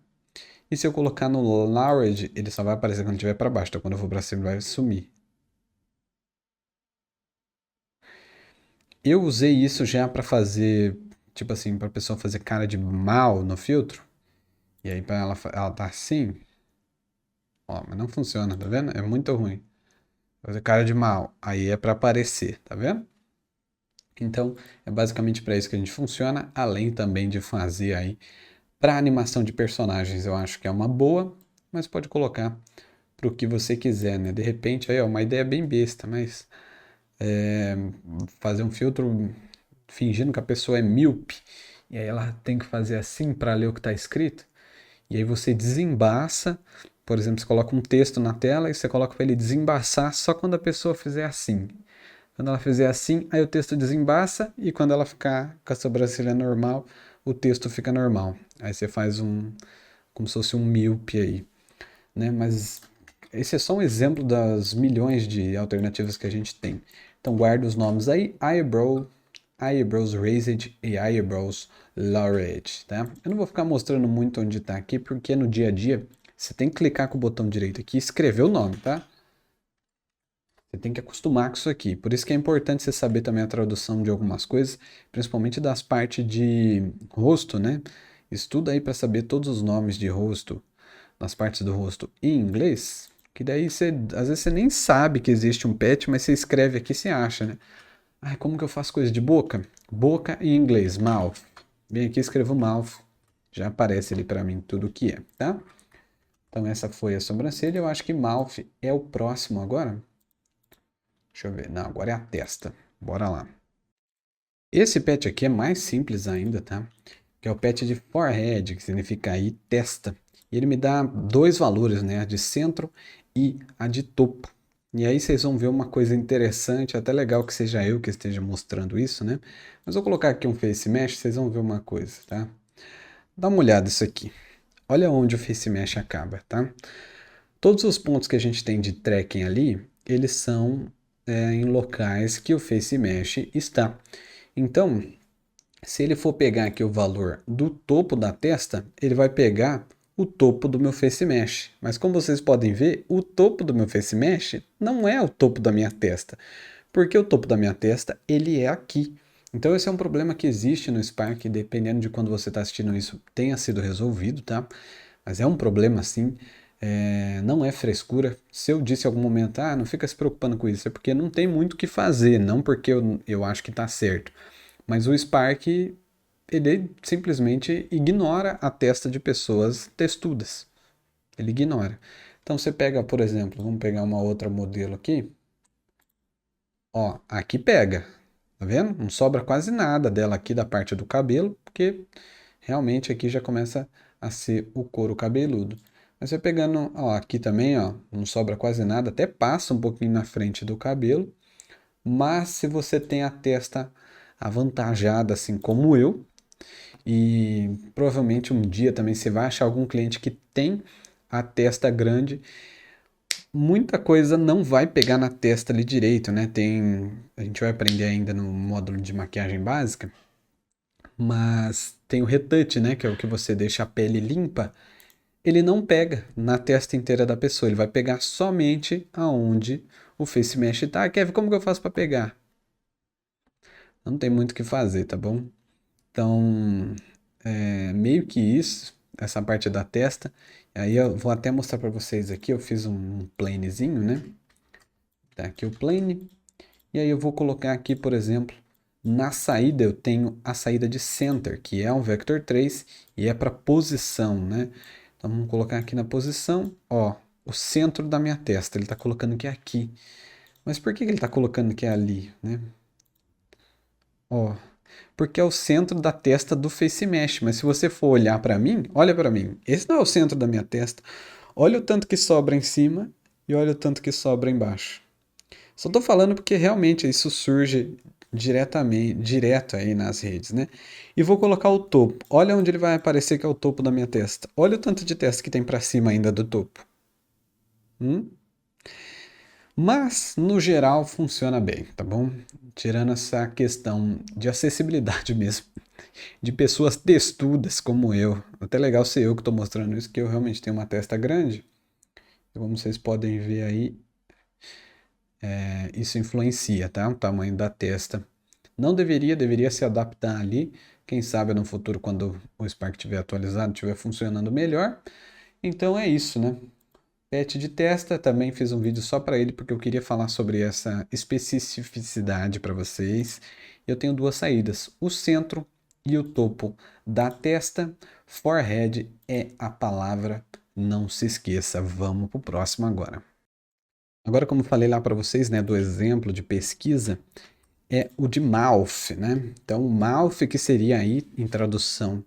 E se eu colocar no lowered, ele só vai aparecer quando estiver para baixo. Então, quando eu for para cima, ele vai sumir. Eu usei isso já para fazer, tipo assim, para a pessoa fazer cara de mal no filtro. E aí para ela tá assim, ó, mas não funciona, tá vendo? É muito ruim. Fazer cara de mal, aí é para aparecer, tá vendo? Então, é basicamente para isso que a gente funciona, além também de fazer aí para animação de personagens, eu acho que é uma boa, mas pode colocar para o que você quiser, né? De repente, aí, ó, uma ideia bem besta, mas é, fazer um filtro fingindo que a pessoa é míope, e aí ela tem que fazer assim para ler o que está escrito, e aí você desembaça, por exemplo, você coloca um texto na tela e você coloca para ele desembaçar só quando a pessoa fizer assim. Quando ela fizer assim, aí o texto desembaça e quando ela ficar com a sobrancelha normal, o texto fica normal. Aí você faz como se fosse um míope aí, né? Mas esse é só um exemplo das milhões de alternativas que a gente tem. Então guarda os nomes aí, eyebrows raised e eyebrows lowered, tá? Eu não vou ficar mostrando muito onde está aqui, porque no dia a dia você tem que clicar com o botão direito aqui e escrever o nome, tá? Você tem que acostumar com isso aqui. Por isso que é importante você saber também a tradução de algumas coisas, principalmente das partes de rosto, né? Estuda aí para saber todos os nomes de rosto, nas partes do rosto em inglês, que daí você, às vezes você nem sabe que existe um pet, mas você escreve aqui e você acha, né? Ah, como que eu faço coisa de boca? Boca em inglês, mouth. Vem aqui e escrevo mouth, já aparece ali para mim tudo o que é, tá? Então essa foi a sobrancelha, eu acho que mouth é o próximo agora. Deixa eu ver. Não, agora é a testa. Bora lá. Esse pet aqui é mais simples ainda, tá? Que é o pet de forehead, que significa aí testa. E ele me dá dois valores, né? A de centro e a de topo. E aí vocês vão ver uma coisa interessante, até legal que seja eu que esteja mostrando isso, né? Mas vou colocar aqui um face mesh, vocês vão ver uma coisa, tá? Dá uma olhada nisso aqui. Olha onde o face mesh acaba, tá? Todos os pontos que a gente tem de tracking ali, eles são em locais que o Face Mesh está. Então, se ele for pegar aqui o valor do topo da testa, ele vai pegar o topo do meu Face Mesh. Mas como vocês podem ver, o topo do meu Face Mesh não é o topo da minha testa. Porque o topo da minha testa, ele é aqui. Então esse é um problema que existe no Spark, dependendo de quando você está assistindo isso, tenha sido resolvido, tá? Mas é um problema sim, não é frescura. Se eu disse em algum momento, ah, não fica se preocupando com isso, é porque não tem muito o que fazer, não porque eu acho que está certo. Mas o Spark, ele simplesmente ignora a testa de pessoas testudas. Ele ignora. Então você pega, por exemplo, vamos pegar uma outra modelo aqui. Ó, aqui pega, tá vendo? Não sobra quase nada dela aqui da parte do cabelo, porque realmente aqui já começa a ser o couro cabeludo. Mas você pegando, ó, aqui também, ó, não sobra quase nada, até passa um pouquinho na frente do cabelo, mas se você tem a testa avantajada, assim como eu, e provavelmente um dia também você vai achar algum cliente que tem a testa grande, muita coisa não vai pegar na testa ali direito, né? A gente vai aprender ainda no módulo de maquiagem básica, mas tem o retouch, né? Que é o que você deixa a pele limpa. Ele não pega na testa inteira da pessoa, ele vai pegar somente aonde o face mesh tá. Kevin, como que eu faço para pegar? Não tem muito o que fazer, tá bom? Então, meio que isso, essa parte da testa. Aí eu vou até mostrar para vocês aqui, eu fiz um planezinho, né? Tá aqui o plane. E aí eu vou colocar aqui, por exemplo, na saída eu tenho a saída de center, que é um vector 3 e é para posição, né? Então vamos colocar aqui na posição, ó, o centro da minha testa, ele está colocando que é aqui. Mas por que ele está colocando que é ali, né? Ó, porque é o centro da testa do face mesh, mas se você for olhar para mim, olha para mim, esse não é o centro da minha testa. Olha o tanto que sobra em cima e olha o tanto que sobra embaixo. Só tô falando porque realmente isso surge direto aí nas redes, né? E vou colocar o topo. Olha onde ele vai aparecer que é o topo da minha testa. Olha o tanto de testa que tem para cima ainda do topo. Hum? Mas, no geral, funciona bem, tá bom? Tirando essa questão de acessibilidade mesmo, de pessoas testudas como eu. Até legal ser eu que estou mostrando isso, que eu realmente tenho uma testa grande. Como vocês podem ver aí, isso influencia, tá? O tamanho da testa. Não deveria se adaptar ali. Quem sabe no futuro, quando o Spark estiver atualizado, estiver funcionando melhor. Então é isso, né? Pet de testa, também fiz um vídeo só para ele, porque eu queria falar sobre essa especificidade para vocês. Eu tenho duas saídas, o centro e o topo da testa. Forehead é a palavra, não se esqueça. Vamos para o próximo agora. Agora, como eu falei lá para vocês, né, do exemplo de pesquisa, é o de mouth, né? Então, o mouth que seria aí, em tradução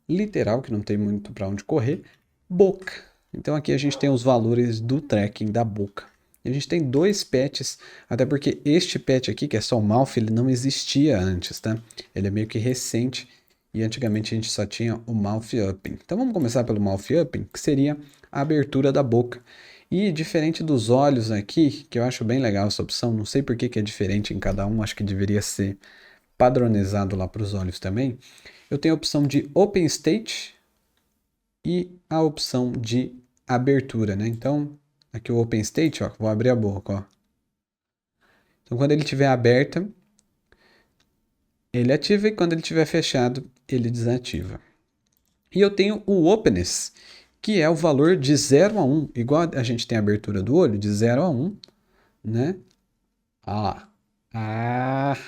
literal, que não tem muito para onde correr, boca. Então aqui a gente tem os valores do tracking da boca. E a gente tem dois patches, até porque este patch aqui, que é só o mouth, ele não existia antes, tá? Ele é meio que recente e antigamente a gente só tinha o mouth open. Então vamos começar pelo mouth open, que seria a abertura da boca. E diferente dos olhos aqui, que eu acho bem legal essa opção, não sei por que que é diferente em cada um, acho que deveria ser padronizado lá para os olhos também. Eu tenho a opção de Open State e a opção de abertura, né? Então, aqui o Open State, ó, vou abrir a boca, ó. Então, quando ele estiver aberta, ele ativa e quando ele estiver fechado, ele desativa. E eu tenho o Openness, que é o valor de 0 a 1, igual a gente tem a abertura do olho, de 0 a 1, né? Ah, ah,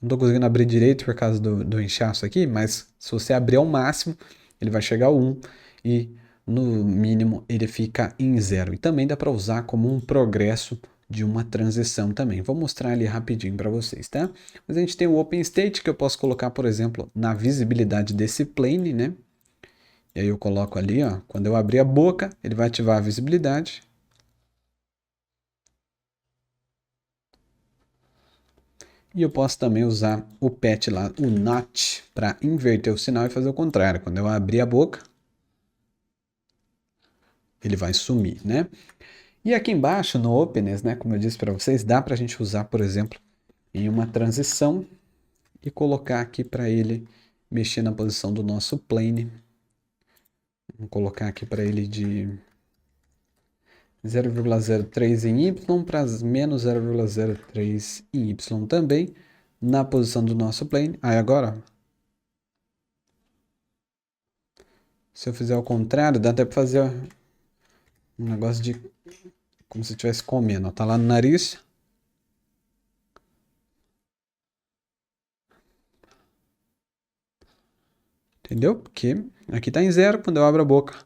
não estou conseguindo abrir direito por causa do inchaço aqui, mas se você abrir ao máximo, ele vai chegar a 1 e no mínimo ele fica em 0. E também dá para usar como um progresso de uma transição também. Vou mostrar ali rapidinho para vocês, tá? Mas a gente tem o Open State que eu posso colocar, por exemplo, na visibilidade desse plane, né? E aí eu coloco ali, ó, quando eu abrir a boca, ele vai ativar a visibilidade. E eu posso também usar o patch lá, o notch, para inverter o sinal e fazer o contrário. Quando eu abrir a boca, ele vai sumir, né? E aqui embaixo, no Openness, né, como eu disse para vocês, dá para a gente usar, por exemplo, em uma transição e colocar aqui para ele mexer na posição do nosso plane. Vamos colocar aqui para ele de 0,03 em Y para menos 0,03 em Y também, na posição do nosso plane. Aí agora, se eu fizer ao contrário, dá até para fazer um negócio de como se estivesse comendo. Tá lá no nariz. Entendeu? Porque aqui está em 0, quando eu abro a boca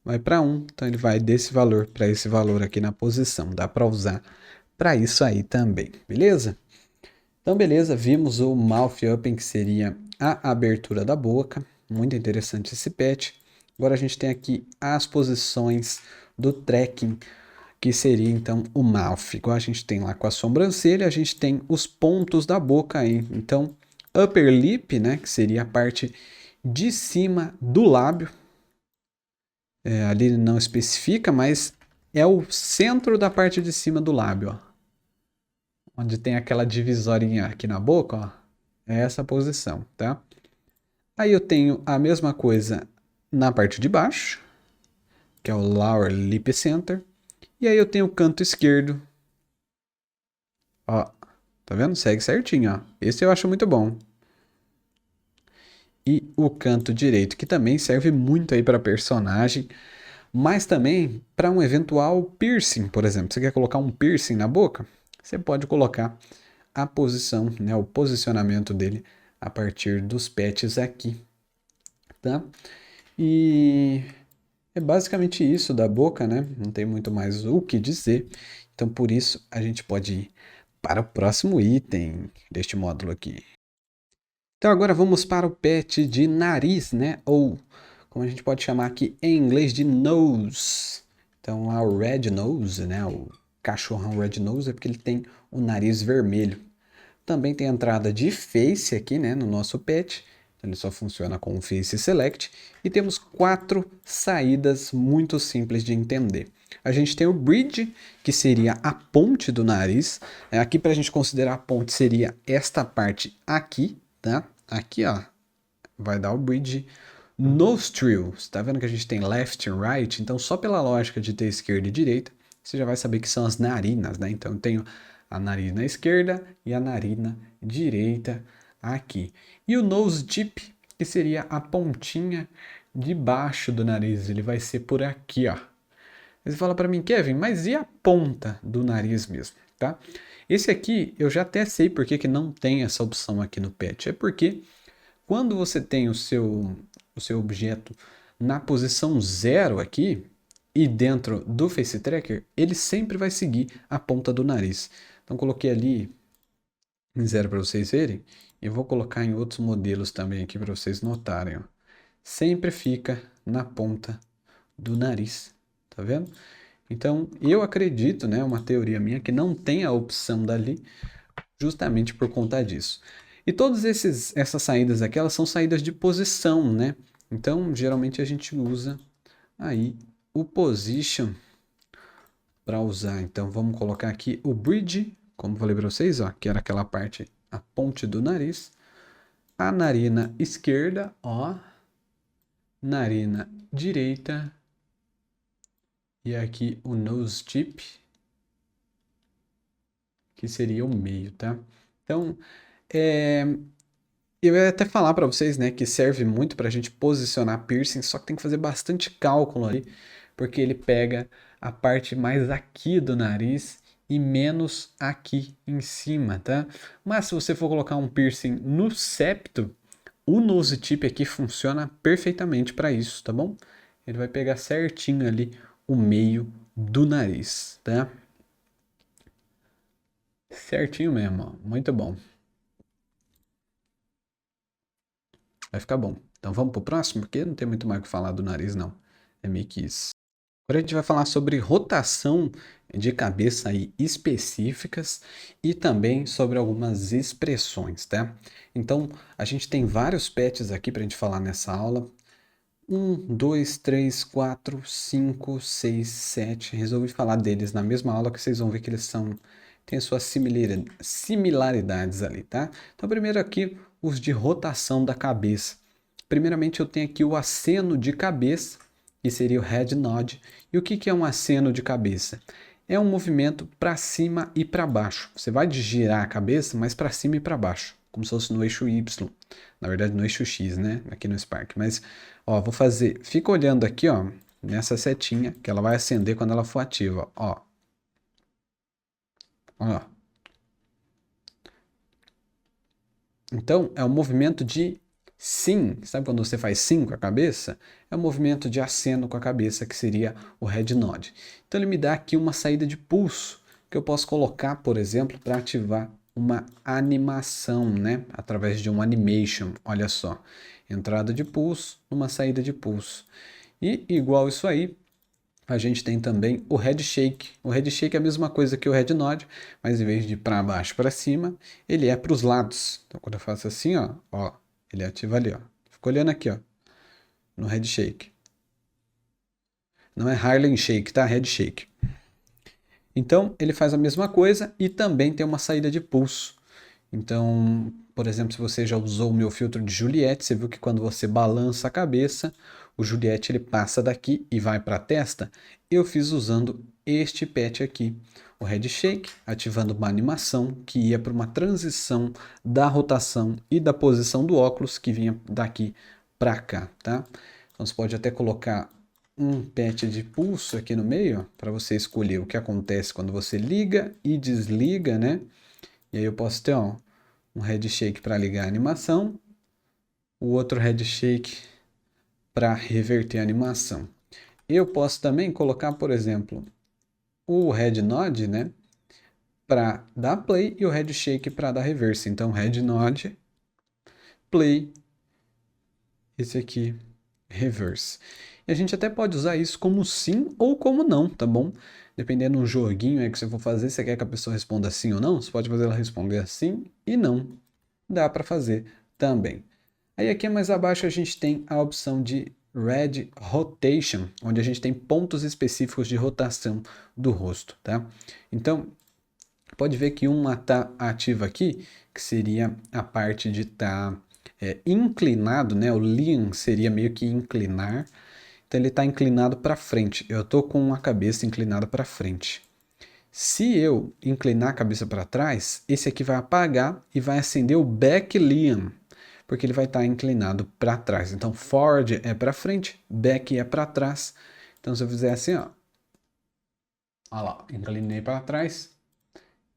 vai para 1. Então ele vai desse valor para esse valor aqui na posição. Dá para usar para isso aí também, beleza? Então beleza, vimos o mouth open, que seria a abertura da boca. Muito interessante esse patch. Agora a gente tem aqui as posições do tracking, que seria então o mouth. Igual a gente tem lá com a sobrancelha, a gente tem os pontos da boca aí. Então, upper lip, né, que seria a parte de cima do lábio. Ali não especifica, mas é o centro da parte de cima do lábio, ó. Onde tem aquela divisorinha aqui na boca, ó. É essa posição, tá? Aí eu tenho a mesma coisa na parte de baixo, que é o lower lip center. E aí eu tenho o canto esquerdo. Ó, tá vendo? Segue certinho, ó. Esse eu acho muito bom. E o canto direito, que também serve muito aí para personagem, mas também para um eventual piercing, por exemplo. Você quer colocar um piercing na boca? Você pode colocar a posição, né, o posicionamento dele a partir dos patches aqui, tá? E é basicamente isso da boca, né? Não tem muito mais o que dizer. Então, por isso, a gente pode ir para o próximo item deste módulo aqui. Então, agora vamos para o patch de nariz, né? Ou, como a gente pode chamar aqui em inglês, de nose. Então, lá o red nose, né? O cachorrão red nose é porque ele tem o nariz vermelho. Também tem a entrada de face aqui, né? No nosso patch. Ele só funciona com o Face Select. E temos 4 saídas muito simples de entender. A gente tem o Bridge, que seria a ponte do nariz. Aqui, para a gente considerar a ponte, seria esta parte aqui, tá? Aqui, ó, vai dar o Bridge. Nostril, você tá vendo que a gente tem left e right? Então, só pela lógica de ter esquerda e direita, você já vai saber que são as narinas, né? Então, eu tenho a narina esquerda e a narina direita aqui. E o nose tip, que seria a pontinha debaixo do nariz, ele vai ser por aqui, ó. Você fala para mim, Kevin, mas e a ponta do nariz mesmo, tá? Esse aqui eu já até sei por que que não tem essa opção aqui no patch. É porque quando você tem o seu objeto na posição 0 aqui e dentro do Face Tracker, ele sempre vai seguir a ponta do nariz. Então coloquei ali em 0 para vocês verem. E vou colocar em outros modelos também aqui para vocês notarem, ó. Sempre fica na ponta do nariz, tá vendo? Então, eu acredito, né, uma teoria minha, que não tem a opção dali, justamente por conta disso. E todas essas saídas aqui, elas são saídas de posição, né? Então, geralmente a gente usa aí o position para usar. Então, vamos colocar aqui o bridge, como falei para vocês, ó, que era aquela parte, a ponte do nariz. A narina esquerda, ó. Narina direita. E aqui o nose tip, que seria o meio, tá? Então, eu ia até falar para vocês, né, que serve muito para a gente posicionar piercing, só que tem que fazer bastante cálculo ali, porque ele pega a parte mais aqui do nariz e menos aqui em cima, tá? Mas se você for colocar um piercing no septo, o nose tip aqui funciona perfeitamente para isso, tá bom? Ele vai pegar certinho ali o meio do nariz, tá? Certinho mesmo, ó. Muito bom. Vai ficar bom. Então vamos pro próximo, porque não tem muito mais o que falar do nariz, não. É meio que isso. Agora a gente vai falar sobre rotação de cabeça aí específicas e também sobre algumas expressões, tá? Então, a gente tem vários patches aqui para a gente falar nessa aula. 1, 2, 3, 4, 5, 6, 7. Resolvi falar deles na mesma aula que vocês vão ver que eles têm suas similaridades ali, tá? Então, primeiro aqui, os de rotação da cabeça. Primeiramente, eu tenho aqui o aceno de cabeça, que seria o head nod. E o que é um aceno de cabeça? É um movimento para cima e para baixo. Você vai girar a cabeça, mas para cima e para baixo, como se fosse no eixo Y. Na verdade, no eixo X, né? Aqui no Spark. Mas, ó, vou fazer. Fica olhando aqui, ó, nessa setinha, que ela vai acender quando ela for ativa, ó. Ó. Então, é um movimento de sim. Sabe quando você faz sim com a cabeça? É um movimento de aceno com a cabeça, que seria o head nod. Então, ele me dá aqui uma saída de pulso, que eu posso colocar, por exemplo, para ativar uma animação, né? Através de um animation, olha só. Entrada de pulso, uma saída de pulso. E, igual isso aí, a gente tem também o head shake. O head shake é a mesma coisa que o head nod, mas em vez de para baixo para cima, ele é para os lados. Então quando eu faço assim, ó, ele ativa ali, ó. Fico olhando aqui, ó, no head shake. Não é Harlem Shake, tá? Head shake. Então ele faz a mesma coisa e também tem uma saída de pulso. Então, por exemplo, se você já usou o meu filtro de Juliette, você viu que quando você balança a cabeça, o Juliette ele passa daqui e vai para a testa. Eu fiz usando este patch aqui, o Head Shake, ativando uma animação que ia para uma transição da rotação e da posição do óculos que vinha daqui para cá, tá? Então você pode até colocar um patch de pulso aqui no meio para você escolher o que acontece quando você liga e desliga, né? E aí eu posso ter, ó, um head shake para ligar a animação, o outro head shake para reverter a animação. Eu posso também colocar, por exemplo, o head nod, né, para dar play e o head shake para dar reverse. Então, head nod, play, esse aqui, reverse. E a gente até pode usar isso como sim ou como não, tá bom? Dependendo do joguinho que você for fazer, você quer que a pessoa responda sim ou não, você pode fazer ela responder sim e não. Dá para fazer também. Aí aqui mais abaixo a gente tem a opção de Red Rotation, onde a gente tem pontos específicos de rotação do rosto, tá? Então, pode ver que uma está ativa aqui, que seria a parte de estar inclinado, né? O lean seria meio que inclinar. Então ele está inclinado para frente. Eu estou com a cabeça inclinada para frente. Se eu inclinar a cabeça para trás, esse aqui vai apagar e vai acender o back lean. porque ele vai estar inclinado para trás. Então, forward é para frente, back é para trás. Então, se eu fizer assim, ó, olha lá, inclinei para trás,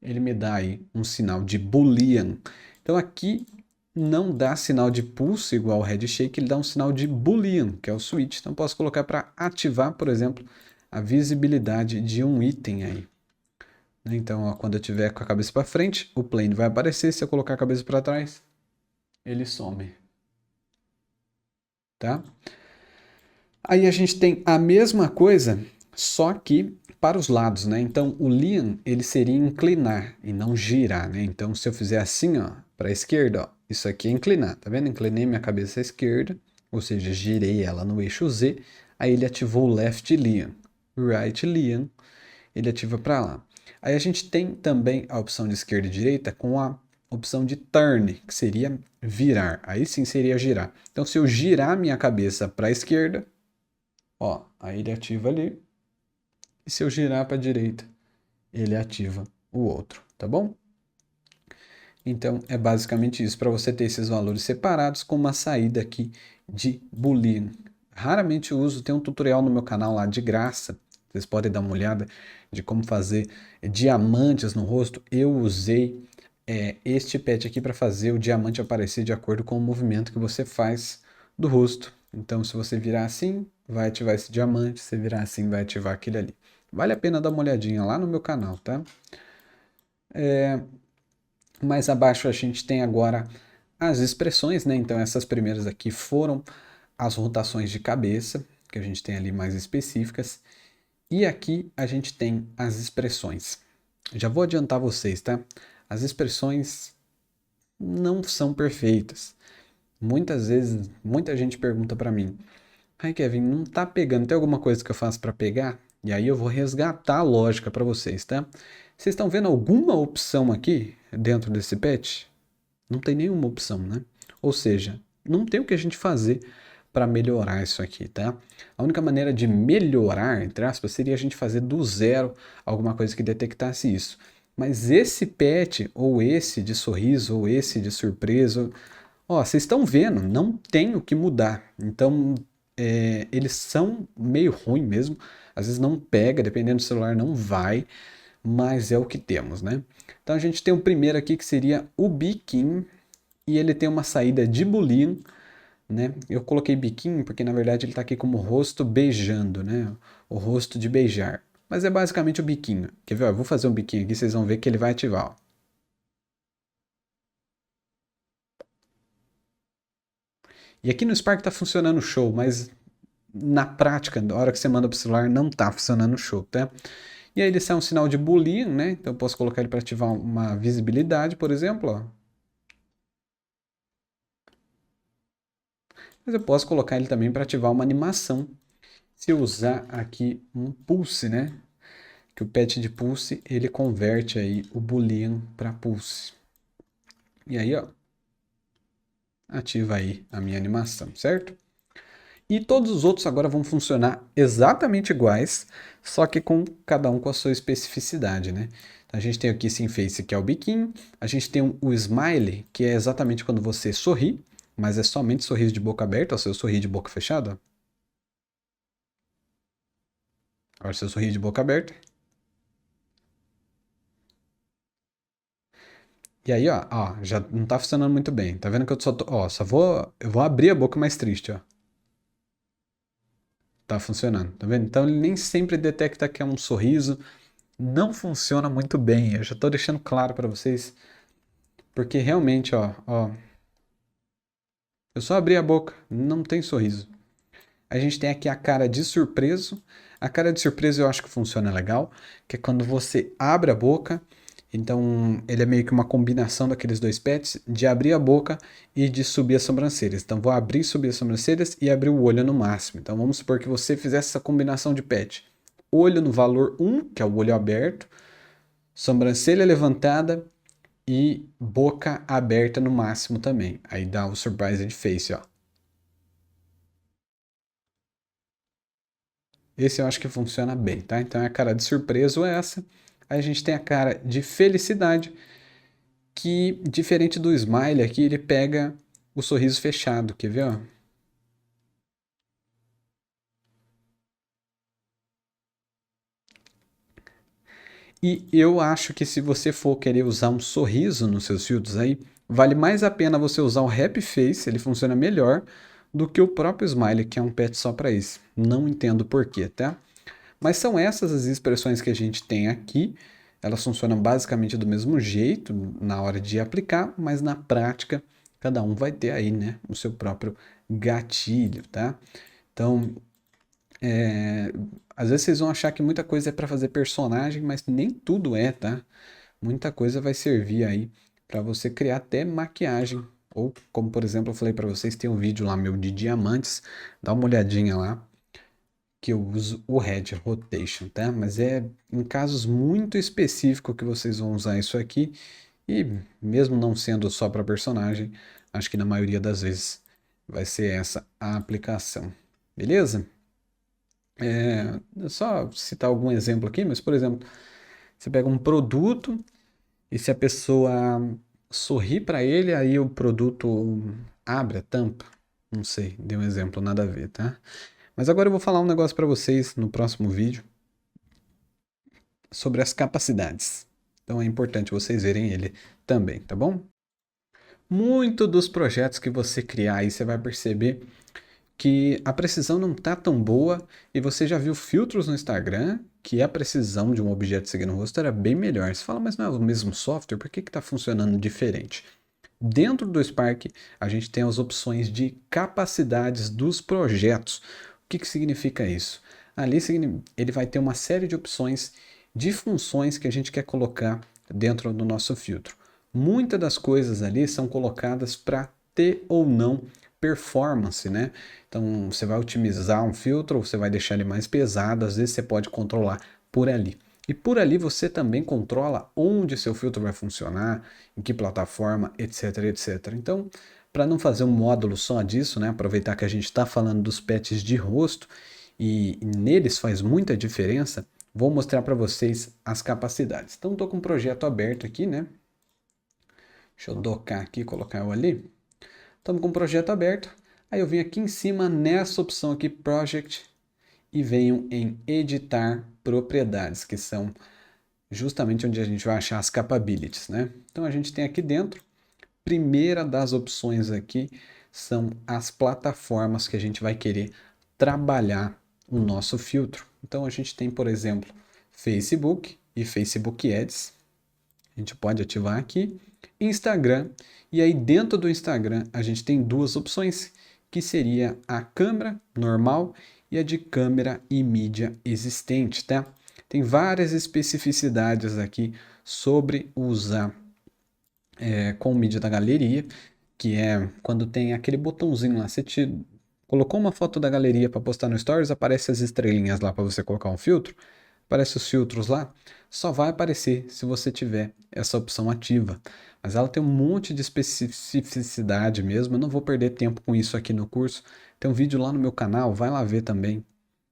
ele me dá aí um sinal de Boolean. Então, aqui não dá sinal de pulse igual ao head shake, ele dá um sinal de Boolean, que é o switch. Então, posso colocar para ativar, por exemplo, a visibilidade de um item aí. Então, ó, quando eu tiver com a cabeça para frente, o plane vai aparecer. Se eu colocar a cabeça para trás, ele some. Tá? Aí a gente tem a mesma coisa, só que para os lados, né? Então, o lean, ele seria inclinar e não girar, né? Então, se eu fizer assim, ó, para a esquerda, ó, isso aqui é inclinar, tá vendo? Inclinei minha cabeça à esquerda, ou seja, girei ela no eixo Z, aí ele ativou o left lean, right lean, ele ativa para lá. Aí a gente tem também a opção de esquerda e direita com a opção de turn, que seria virar. Aí sim seria girar. Então, se eu girar minha cabeça para a esquerda, ó, aí ele ativa ali. E se eu girar para a direita, ele ativa o outro, tá bom? Então, é basicamente isso, para você ter esses valores separados com uma saída aqui de Boolean. Raramente eu uso, tem um tutorial no meu canal lá de graça, vocês podem dar uma olhada de como fazer diamantes no rosto. Eu usei este patch aqui para fazer o diamante aparecer de acordo com o movimento que você faz do rosto. Então, se você virar assim, vai ativar esse diamante, se virar assim, vai ativar aquele ali. Vale a pena dar uma olhadinha lá no meu canal, tá? Mais abaixo a gente tem agora as expressões, né? Então essas primeiras aqui foram as rotações de cabeça, que a gente tem ali mais específicas. E aqui a gente tem as expressões. Já vou adiantar vocês, tá? As expressões não são perfeitas. Muitas vezes, muita gente pergunta para mim: "Ai, Kevin, não tá pegando, tem alguma coisa que eu faço para pegar?" E aí eu vou resgatar a lógica para vocês, tá? Vocês estão vendo alguma opção aqui dentro desse patch? Não tem nenhuma opção, né? Ou seja, não tem o que a gente fazer para melhorar isso aqui, tá? A única maneira de melhorar, entre aspas, seria a gente fazer do zero alguma coisa que detectasse isso. Mas esse patch, ou esse de sorriso, ou esse de surpresa, ó, vocês estão vendo, não tem o que mudar. Então, eles são meio ruim mesmo. Às vezes não pega, dependendo do celular, não vai, mas é o que temos, né? Então a gente tem o primeiro aqui que seria o biquinho, e ele tem uma saída de Boolean, né? Eu coloquei biquinho porque na verdade ele está aqui como rosto beijando, né? O rosto de beijar. Mas é basicamente o biquinho. Quer ver? Ó, eu vou fazer um biquinho aqui, vocês vão ver que ele vai ativar, ó. E aqui no Spark tá funcionando show, mas na prática, na hora que você manda pro celular, não tá funcionando show, tá? E aí ele sai um sinal de Boolean, né? Então eu posso colocar ele para ativar uma visibilidade, por exemplo, ó. Mas eu posso colocar ele também para ativar uma animação. Se eu usar aqui um pulse, né? Que o patch de pulse, ele converte aí o boolean para pulse. E aí, ó, ativa aí a minha animação, certo? E todos os outros agora vão funcionar exatamente iguais, só que com cada um com a sua especificidade, né? Então, a gente tem aqui sim face, que é o biquinho. A gente tem o smile, que é exatamente quando você sorri, mas é somente sorriso de boca aberta, ou se eu sorrir de boca fechada. Agora se eu sorrir de boca aberta. E aí, ó, já não tá funcionando muito bem. Tá vendo que eu só tô, ó, eu vou abrir a boca mais triste, ó. Tá funcionando, tá vendo? Então ele nem sempre detecta que é um sorriso. Não funciona muito bem. Eu já tô deixando claro para vocês, porque realmente, ó, eu só abri a boca, não tem sorriso. A gente tem aqui a cara de surpreso. A cara de surpreso eu acho que funciona legal, que é quando você abre a boca. Então, ele é meio que uma combinação daqueles dois pets, de abrir a boca e de subir as sobrancelhas. Então, vou abrir e subir as sobrancelhas e abrir o olho no máximo. Então, vamos supor que você fizesse essa combinação de pet. Olho no valor 1, que é o olho aberto, sobrancelha levantada e boca aberta no máximo também. Aí dá o surprised face, ó. Esse eu acho que funciona bem, tá? Então, é a cara de surpreso essa. Aí a gente tem a cara de felicidade, que, diferente do Smile aqui, ele pega o sorriso fechado, quer ver, ó? E eu acho que se você for querer usar um sorriso nos seus filtros aí, vale mais a pena você usar o Happy Face, ele funciona melhor do que o próprio Smile, que é um patch só para isso. Não entendo por quê, tá? Mas são essas as expressões que a gente tem aqui. Elas funcionam basicamente do mesmo jeito na hora de aplicar, mas na prática cada um vai ter aí, né, o seu próprio gatilho, tá? Então, às vezes vocês vão achar que muita coisa é para fazer personagem, mas nem tudo é, tá? Muita coisa vai servir aí para você criar até maquiagem. Ou, como por exemplo, eu falei para vocês, tem um vídeo lá meu de diamantes, dá uma olhadinha lá, que eu uso o Head Rotation, tá? Mas é em casos muito específicos que vocês vão usar isso aqui, e mesmo não sendo só para personagem, acho que na maioria das vezes vai ser essa a aplicação. Beleza? Só citar algum exemplo aqui, mas por exemplo, você pega um produto e se a pessoa sorrir para ele, aí o produto abre a tampa. Não sei, dei um exemplo, nada a ver, tá? Mas agora eu vou falar um negócio para vocês no próximo vídeo sobre as capacidades. Então é importante vocês verem ele também, tá bom? Muito dos projetos que você criar aí, você vai perceber que a precisão não tá tão boa e você já viu filtros no Instagram que a precisão de um objeto seguindo o rosto era bem melhor. Você fala, mas não é o mesmo software? Por que está funcionando diferente? Dentro do Spark, a gente tem as opções de capacidades dos projetos. O que significa isso? Ali ele vai ter uma série de opções de funções que a gente quer colocar dentro do nosso filtro. Muitas das coisas ali são colocadas para ter ou não performance, né? Então você vai otimizar um filtro, ou você vai deixar ele mais pesado, às vezes você pode controlar por ali. E por ali você também controla onde seu filtro vai funcionar, em que plataforma, etc, etc. Então, para não fazer um módulo só disso, né, aproveitar que a gente está falando dos patches de rosto e neles faz muita diferença, vou mostrar para vocês as capacidades. Então, estou com um projeto aberto aqui, né? Deixa eu docar aqui, colocar eu ali. Estamos com um projeto aberto. Aí eu venho aqui em cima nessa opção aqui, Project, e venho em Editar Propriedades, que são justamente onde a gente vai achar as capabilities, né? Então a gente tem aqui dentro, primeira das opções aqui são as plataformas que a gente vai querer trabalhar o nosso filtro. Então a gente tem, por exemplo, Facebook e Facebook Ads. A gente pode ativar aqui. Instagram. E aí dentro do Instagram a gente tem duas opções, que seria a câmera normal e a de câmera e mídia existente, tá? Tem várias especificidades aqui sobre usar com mídia da galeria, que é quando tem aquele botãozinho lá, você colocou uma foto da galeria para postar no Stories, aparece as estrelinhas lá para você colocar um filtro, aparece os filtros lá, só vai aparecer se você tiver essa opção ativa. Mas ela tem um monte de especificidade mesmo, eu não vou perder tempo com isso aqui no curso. Tem um vídeo lá no meu canal, vai lá ver também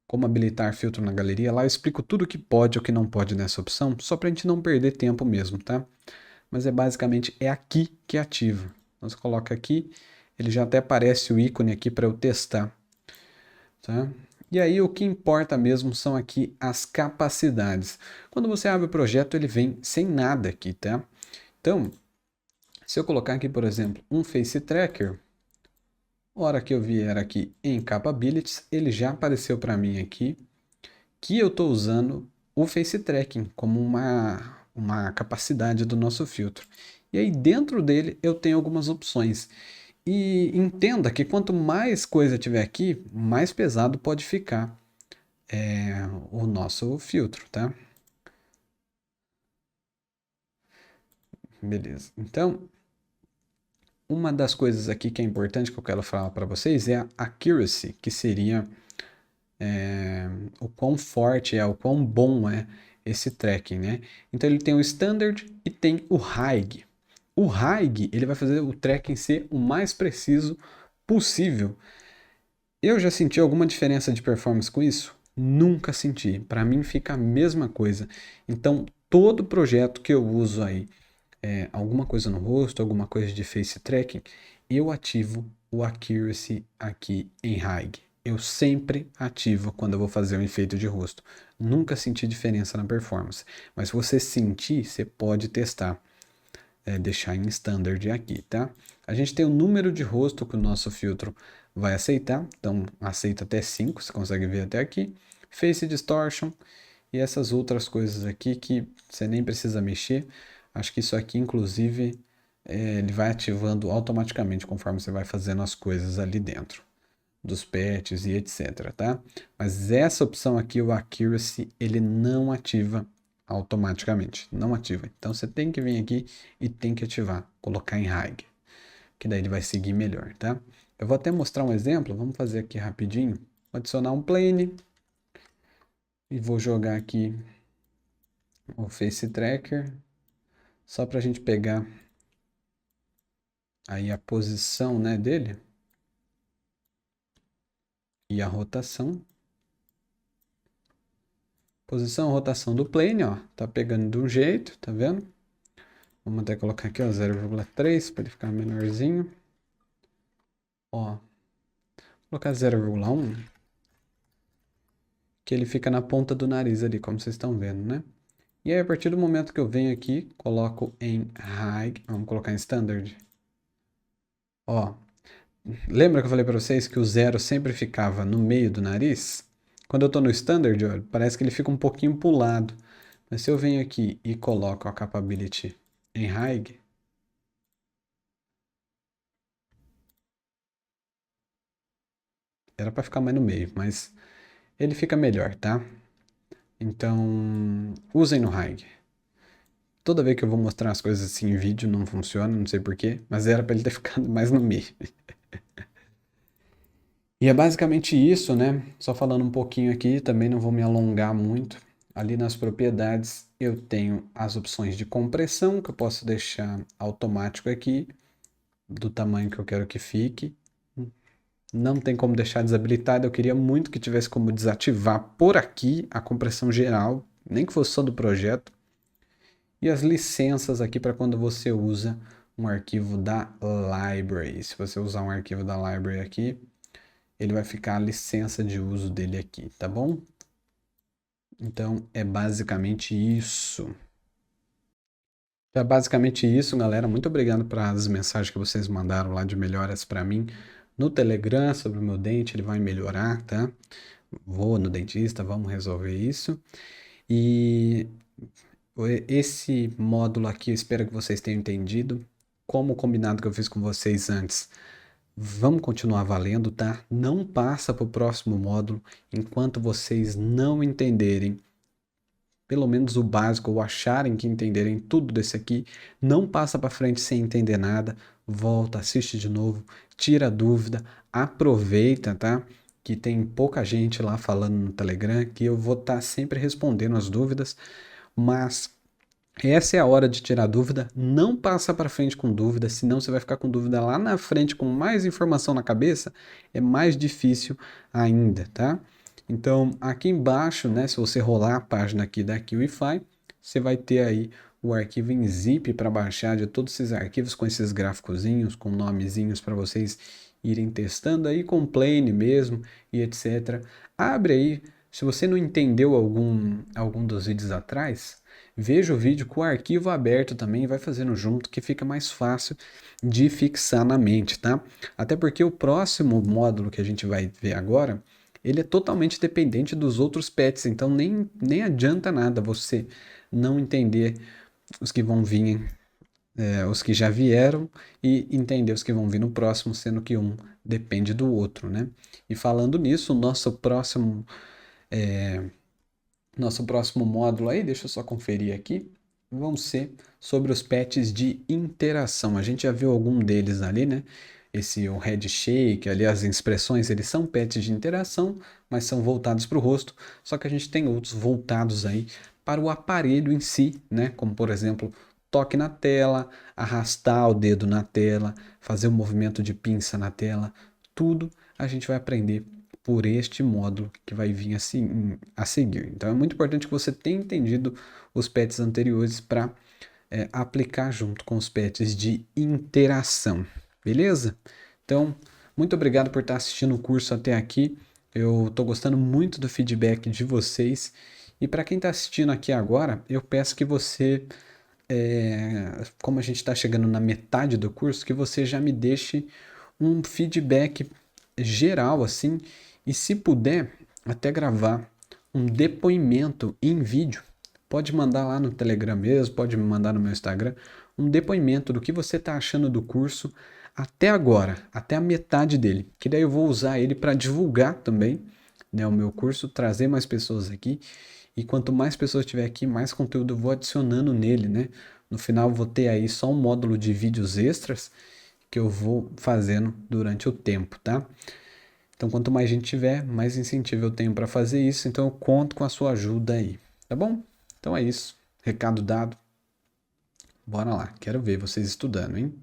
como habilitar filtro na galeria. Lá eu explico tudo o que pode e o que não pode nessa opção, só para a gente não perder tempo mesmo, tá? Mas basicamente é aqui que ativa. Então, você coloca aqui, ele já até aparece o ícone aqui para eu testar, tá? E aí o que importa mesmo são aqui as capacidades. Quando você abre o projeto, ele vem sem nada aqui, tá? Então, se eu colocar aqui, por exemplo, um Face Tracker, a hora que eu vier aqui em Capabilities, ele já apareceu para mim aqui que eu estou usando o Face Tracking como uma capacidade do nosso filtro. E aí dentro dele eu tenho algumas opções. E entenda que quanto mais coisa tiver aqui, mais pesado pode ficar o nosso filtro, tá? Beleza. Então, uma das coisas aqui que é importante que eu quero falar para vocês é a accuracy, que seria o quão forte é, o quão bom é esse tracking, né? Então ele tem o standard e tem o high. O high, ele vai fazer o tracking ser o mais preciso possível. Eu já senti alguma diferença de performance com isso? Nunca senti. Para mim fica a mesma coisa. Então, todo projeto que eu uso aí, alguma coisa no rosto, alguma coisa de face tracking, eu ativo o Accuracy aqui em High. Eu sempre ativo quando eu vou fazer um efeito de rosto. Nunca senti diferença na performance. Mas se você sentir, você pode testar. Deixar em Standard aqui, tá? A gente tem o número de rosto que o nosso filtro vai aceitar. Então, aceita até 5, você consegue ver até aqui. Face Distortion e essas outras coisas aqui que você nem precisa mexer. Acho que isso aqui, inclusive, ele vai ativando automaticamente conforme você vai fazendo as coisas ali dentro dos patches e etc, tá? Mas essa opção aqui, o Accuracy, ele não ativa automaticamente, não ativa. Então você tem que vir aqui e tem que ativar, colocar em High, que daí ele vai seguir melhor, tá? Eu vou até mostrar um exemplo, vamos fazer aqui rapidinho. Vou adicionar um plane e vou jogar aqui o Face Tracker, só para a gente pegar aí a posição, né, dele e a rotação. Posição, rotação do plane, ó, tá pegando de um jeito, tá vendo? Vamos até colocar aqui, ó, 0,3 para ele ficar menorzinho. Ó, vou colocar 0,1, que ele fica na ponta do nariz ali, como vocês estão vendo, né? E aí, a partir do momento que eu venho aqui, coloco em High, vamos colocar em Standard. Ó, lembra que eu falei para vocês que o 0 sempre ficava no meio do nariz? Quando eu tô no Standard, ó, parece que ele fica um pouquinho pro lado. Mas se eu venho aqui e coloco a Capability em High, era para ficar mais no meio, mas ele fica melhor, tá? Então, usem no High. Toda vez que eu vou mostrar as coisas assim em vídeo não funciona, não sei porquê, mas era para ele ter ficado mais no meio. E é basicamente isso, né? Só falando um pouquinho aqui, também não vou me alongar muito. Ali nas propriedades eu tenho as opções de compressão, que eu posso deixar automático aqui, do tamanho que eu quero que fique. Não tem como deixar desabilitado, eu queria muito que tivesse como desativar por aqui a compressão geral, nem que fosse só do projeto. E as licenças aqui para quando você usa um arquivo da library. Se você usar um arquivo da library aqui, ele vai ficar a licença de uso dele aqui, tá bom? Então é basicamente isso. É basicamente isso, galera. Muito obrigado pelas mensagens que vocês mandaram lá de melhoras para mim no Telegram sobre o meu dente. Ele vai melhorar, tá? Vou no dentista, vamos resolver isso. E esse módulo aqui, eu espero que vocês tenham entendido. Como o combinado que eu fiz com vocês antes, vamos continuar valendo, tá? Não passa para o próximo módulo enquanto vocês não entenderem pelo menos o básico ou acharem que entenderem tudo desse aqui. Não passa para frente sem entender nada. Volta, assiste de novo, tira a dúvida, aproveita, tá? Que tem pouca gente lá falando no Telegram, que eu vou estar sempre respondendo as dúvidas, mas essa é a hora de tirar dúvida. Não passa para frente com dúvida, senão você vai ficar com dúvida lá na frente com mais informação na cabeça, é mais difícil ainda, tá? Então, aqui embaixo, né, se você rolar a página aqui da QIFI, você vai ter aí o arquivo em zip para baixar de todos esses arquivos com esses gráficozinhos, com nomezinhos para vocês irem testando aí com plane mesmo e etc. Abre aí, se você não entendeu algum dos vídeos atrás, veja o vídeo com o arquivo aberto também e vai fazendo junto que fica mais fácil de fixar na mente, tá? Até porque o próximo módulo que a gente vai ver agora, ele é totalmente dependente dos outros pets, então nem adianta nada você não entender os que vão vir, os que já vieram e entender os que vão vir no próximo, sendo que um depende do outro, né? E falando nisso, o nosso próximo módulo aí, deixa eu só conferir aqui, vão ser sobre os pets de interação. A gente já viu algum deles ali, né? O head shake, ali as expressões, eles são pets de interação, mas são voltados para o rosto. Só que a gente tem outros voltados aí para o aparelho em si, né? Como por exemplo, toque na tela, arrastar o dedo na tela, fazer um movimento de pinça na tela. Tudo a gente vai aprender por este módulo que vai vir a seguir. Então é muito importante que você tenha entendido os pets anteriores para aplicar junto com os pets de interação. beleza? Então, muito obrigado por estar assistindo o curso até aqui. Eu estou gostando muito do feedback de vocês. E para quem está assistindo aqui agora, eu peço que você, como a gente está chegando na metade do curso, que você já me deixe um feedback geral, assim, e se puder, até gravar um depoimento em vídeo. Pode mandar lá no Telegram mesmo, pode me mandar no meu Instagram, um depoimento do que você está achando do curso até agora, até a metade dele, que daí eu vou usar ele para divulgar também, né, o meu curso, trazer mais pessoas aqui, e quanto mais pessoas tiver aqui, mais conteúdo eu vou adicionando nele, né? No final eu vou ter aí só um módulo de vídeos extras que eu vou fazendo durante o tempo, tá? Então, quanto mais gente tiver, mais incentivo eu tenho para fazer isso. Então, eu conto com a sua ajuda aí, tá bom? Então é isso. Recado dado. Bora lá. Quero ver vocês estudando, hein?